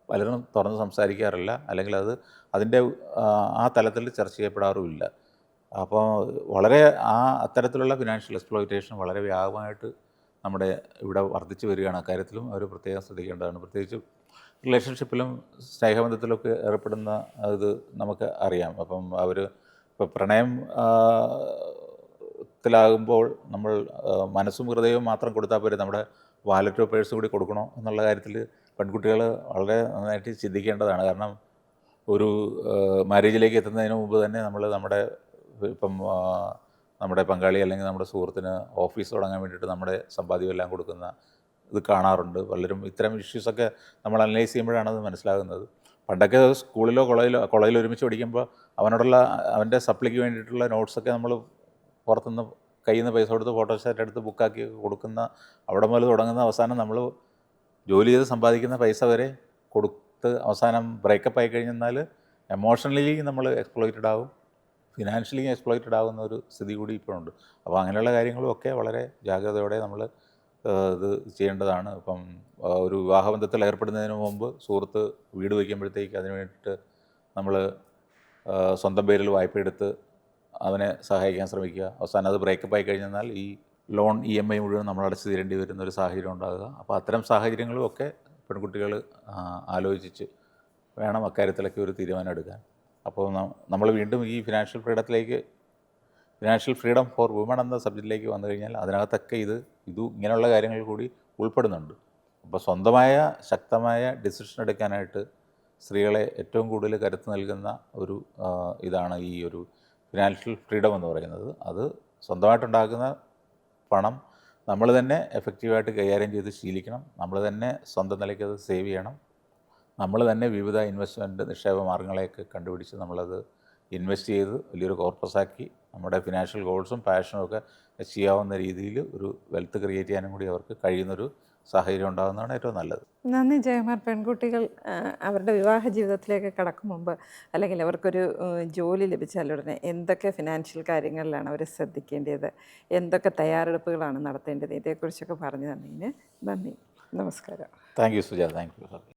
പലരും തുറന്ന് സംസാരിക്കാറില്ല, അല്ലെങ്കിൽ അതിൻ്റെ ആ തലത്തിൽ ചർച്ച ചെയ്യപ്പെടാറുമില്ല. അപ്പോൾ വളരെ അത്തരത്തിലുള്ള ഫിനാൻഷ്യൽ എക്സ്പ്ലോയിറ്റേഷൻ വളരെ വ്യാപകമായിട്ട് നമ്മുടെ ഇവിടെ വർദ്ധിച്ചു വരികയാണ്. അക്കാര്യത്തിലും അവർ പ്രത്യേകം ശ്രദ്ധിക്കേണ്ടതാണ്. പ്രത്യേകിച്ച് റിലേഷൻഷിപ്പിലും സ്നേഹബന്ധത്തിലൊക്കെ ഏർപ്പെടുന്ന ഇത് നമുക്ക് അറിയാം. അപ്പം അവർ ഇപ്പോൾ പ്രണയത്തിലാകുമ്പോൾ നമ്മൾ മനസ്സും ഹൃദയവും മാത്രം കൊടുത്താൽ പോരെ, നമ്മുടെ വാലറ്റോ പേഴ്സ് കൂടി കൊടുക്കണോ എന്നുള്ള കാര്യത്തിൽ പെൺകുട്ടികൾ വളരെ നന്നായിട്ട് ചിന്തിക്കേണ്ടതാണ്. കാരണം ഒരു മാരേജിലേക്ക് എത്തുന്നതിന് മുമ്പ് തന്നെ നമ്മുടെ പങ്കാളി അല്ലെങ്കിൽ നമ്മുടെ സുഹൃത്തിന് ഓഫീസ് തുടങ്ങാൻ വേണ്ടിയിട്ട് നമ്മുടെ സമ്പാദ്യമെല്ലാം കൊടുക്കുന്ന ഇത് കാണാറുണ്ട്. പലരും ഇത്തരം ഇഷ്യൂസൊക്കെ നമ്മൾ അനലൈസ് ചെയ്യുമ്പോഴാണ് അത് മനസ്സിലാകുന്നത്. പണ്ടൊക്കെ സ്കൂളിലോ കോളേജിലോ ഒരുമിച്ച് പഠിക്കുമ്പോൾ അവൻ്റെ സപ്ലിക്ക് വേണ്ടിയിട്ടുള്ള നോട്ട്സൊക്കെ നമ്മൾ പുറത്തുനിന്ന് കയ്യിൽ നിന്ന് പൈസ കൊടുത്ത് ഫോട്ടോസ്റ്റാറ്റ് എടുത്ത് ബുക്കാക്കി കൊടുക്കുന്ന അവിടെ മുതൽ തുടങ്ങുന്ന അവസാനം നമ്മൾ ജോലി ചെയ്ത് സമ്പാദിക്കുന്ന പൈസ വരെ കൊടുത്ത് അവസാനം ബ്രേക്കപ്പ് ആയി കഴിഞ്ഞാൽ എമോഷണലി നമ്മൾ എക്സ്പ്ലോയിറ്റഡ് ആവും, ഫിനാൻഷ്യലി എക്സ്പ്ലോയിറ്റഡ് ആകുന്ന ഒരു സ്ഥിതി കൂടി ഇപ്പോഴുണ്ട്. അപ്പോൾ അങ്ങനെയുള്ള കാര്യങ്ങളുമൊക്കെ വളരെ ജാഗ്രതയോടെ നമ്മൾ ഇത് ചെയ്യേണ്ടതാണ്. ഇപ്പം ഒരു വിവാഹബന്ധത്തിൽ ഏർപ്പെടുന്നതിന് മുമ്പ് സുഹൃത്ത് വീട് വയ്ക്കുമ്പോഴത്തേക്ക് അതിന് വേണ്ടിയിട്ട് നമ്മൾ സ്വന്തം പേരിൽ വായ്പ എടുത്ത് അവനെ സഹായിക്കാൻ ശ്രമിക്കുക. അവസാനം അത് ബ്രേക്കപ്പ് ആയി കഴിഞ്ഞാൽ ഈ ലോൺ EMI മുഴുവൻ നമ്മൾ അടച്ചു തീരേണ്ടി വരുന്നൊരു സാഹചര്യം ഉണ്ടാകുക. അപ്പോൾ അത്തരം സാഹചര്യങ്ങളും ഒക്കെ പെൺകുട്ടികൾ ആലോചിച്ച് വേണം അക്കാര്യത്തിലൊക്കെ ഒരു തീരുമാനം എടുക്കാൻ. അപ്പോൾ നമ്മൾ വീണ്ടും ഈ ഫിനാൻഷ്യൽ ഫ്രീഡം ഫോർ വുമൺ എന്ന സബ്ജക്റ്റിലേക്ക് വന്നു കഴിഞ്ഞാൽ അതിനകത്തൊക്കെ ഇങ്ങനെയുള്ള കാര്യങ്ങൾ കൂടി ഉൾപ്പെടുന്നുണ്ട്. അപ്പോൾ സ്വന്തമായ ശക്തമായ ഡിസിഷൻ എടുക്കാനായിട്ട് സ്ത്രീകളെ ഏറ്റവും കൂടുതൽ കരുത്ത് നൽകുന്ന ഒരു ഇതാണ് ഈ ഒരു ഫിനാൻഷ്യൽ ഫ്രീഡം എന്ന് പറയുന്നത്. അത് സ്വന്തമായിട്ടുണ്ടാക്കുന്ന പണം നമ്മൾ തന്നെ എഫക്റ്റീവായിട്ട് കൈകാര്യം ചെയ്ത് ശീലിക്കണം. നമ്മൾ തന്നെ സ്വന്തം നിലയ്ക്ക് അത് സേവ് ചെയ്യണം. നമ്മൾ തന്നെ വിവിധ ഇൻവെസ്റ്റ്മെൻറ്റ് നിക്ഷേപ മാർഗ്ഗങ്ങളെയൊക്കെ കണ്ടുപിടിച്ച് നമ്മളത് ഇൻവെസ്റ്റ് ചെയ്ത് വലിയൊരു കോർപ്പസാക്കി നമ്മുടെ ഫിനാൻഷ്യൽ ഗോൾസും പാഷനും ഒക്കെ ചെയ്യാവുന്ന രീതിയിൽ ഒരു വെൽത്ത് ക്രിയേറ്റ് ചെയ്യാനും കൂടി അവർക്ക് കഴിയുന്നൊരു സാഹചര്യം ഉണ്ടാകുന്നതാണ് ഏറ്റവും നല്ലത്. നന്ദി ജയകുമാർ. പെൺകുട്ടികൾ അവരുടെ വിവാഹ ജീവിതത്തിലേക്ക് കടക്കും മുമ്പ് അല്ലെങ്കിൽ അവർക്കൊരു ജോലി ലഭിച്ചാലുടനെ എന്തൊക്കെ ഫിനാൻഷ്യൽ കാര്യങ്ങളിലാണ് അവർ ശ്രദ്ധിക്കേണ്ടത്, എന്തൊക്കെ തയ്യാറെടുപ്പുകളാണ് നടത്തേണ്ടത്, ഇതേക്കുറിച്ചൊക്കെ പറഞ്ഞു തന്നതിന് നന്ദി. നമസ്കാരം. Thank you Sujatha. Thank you.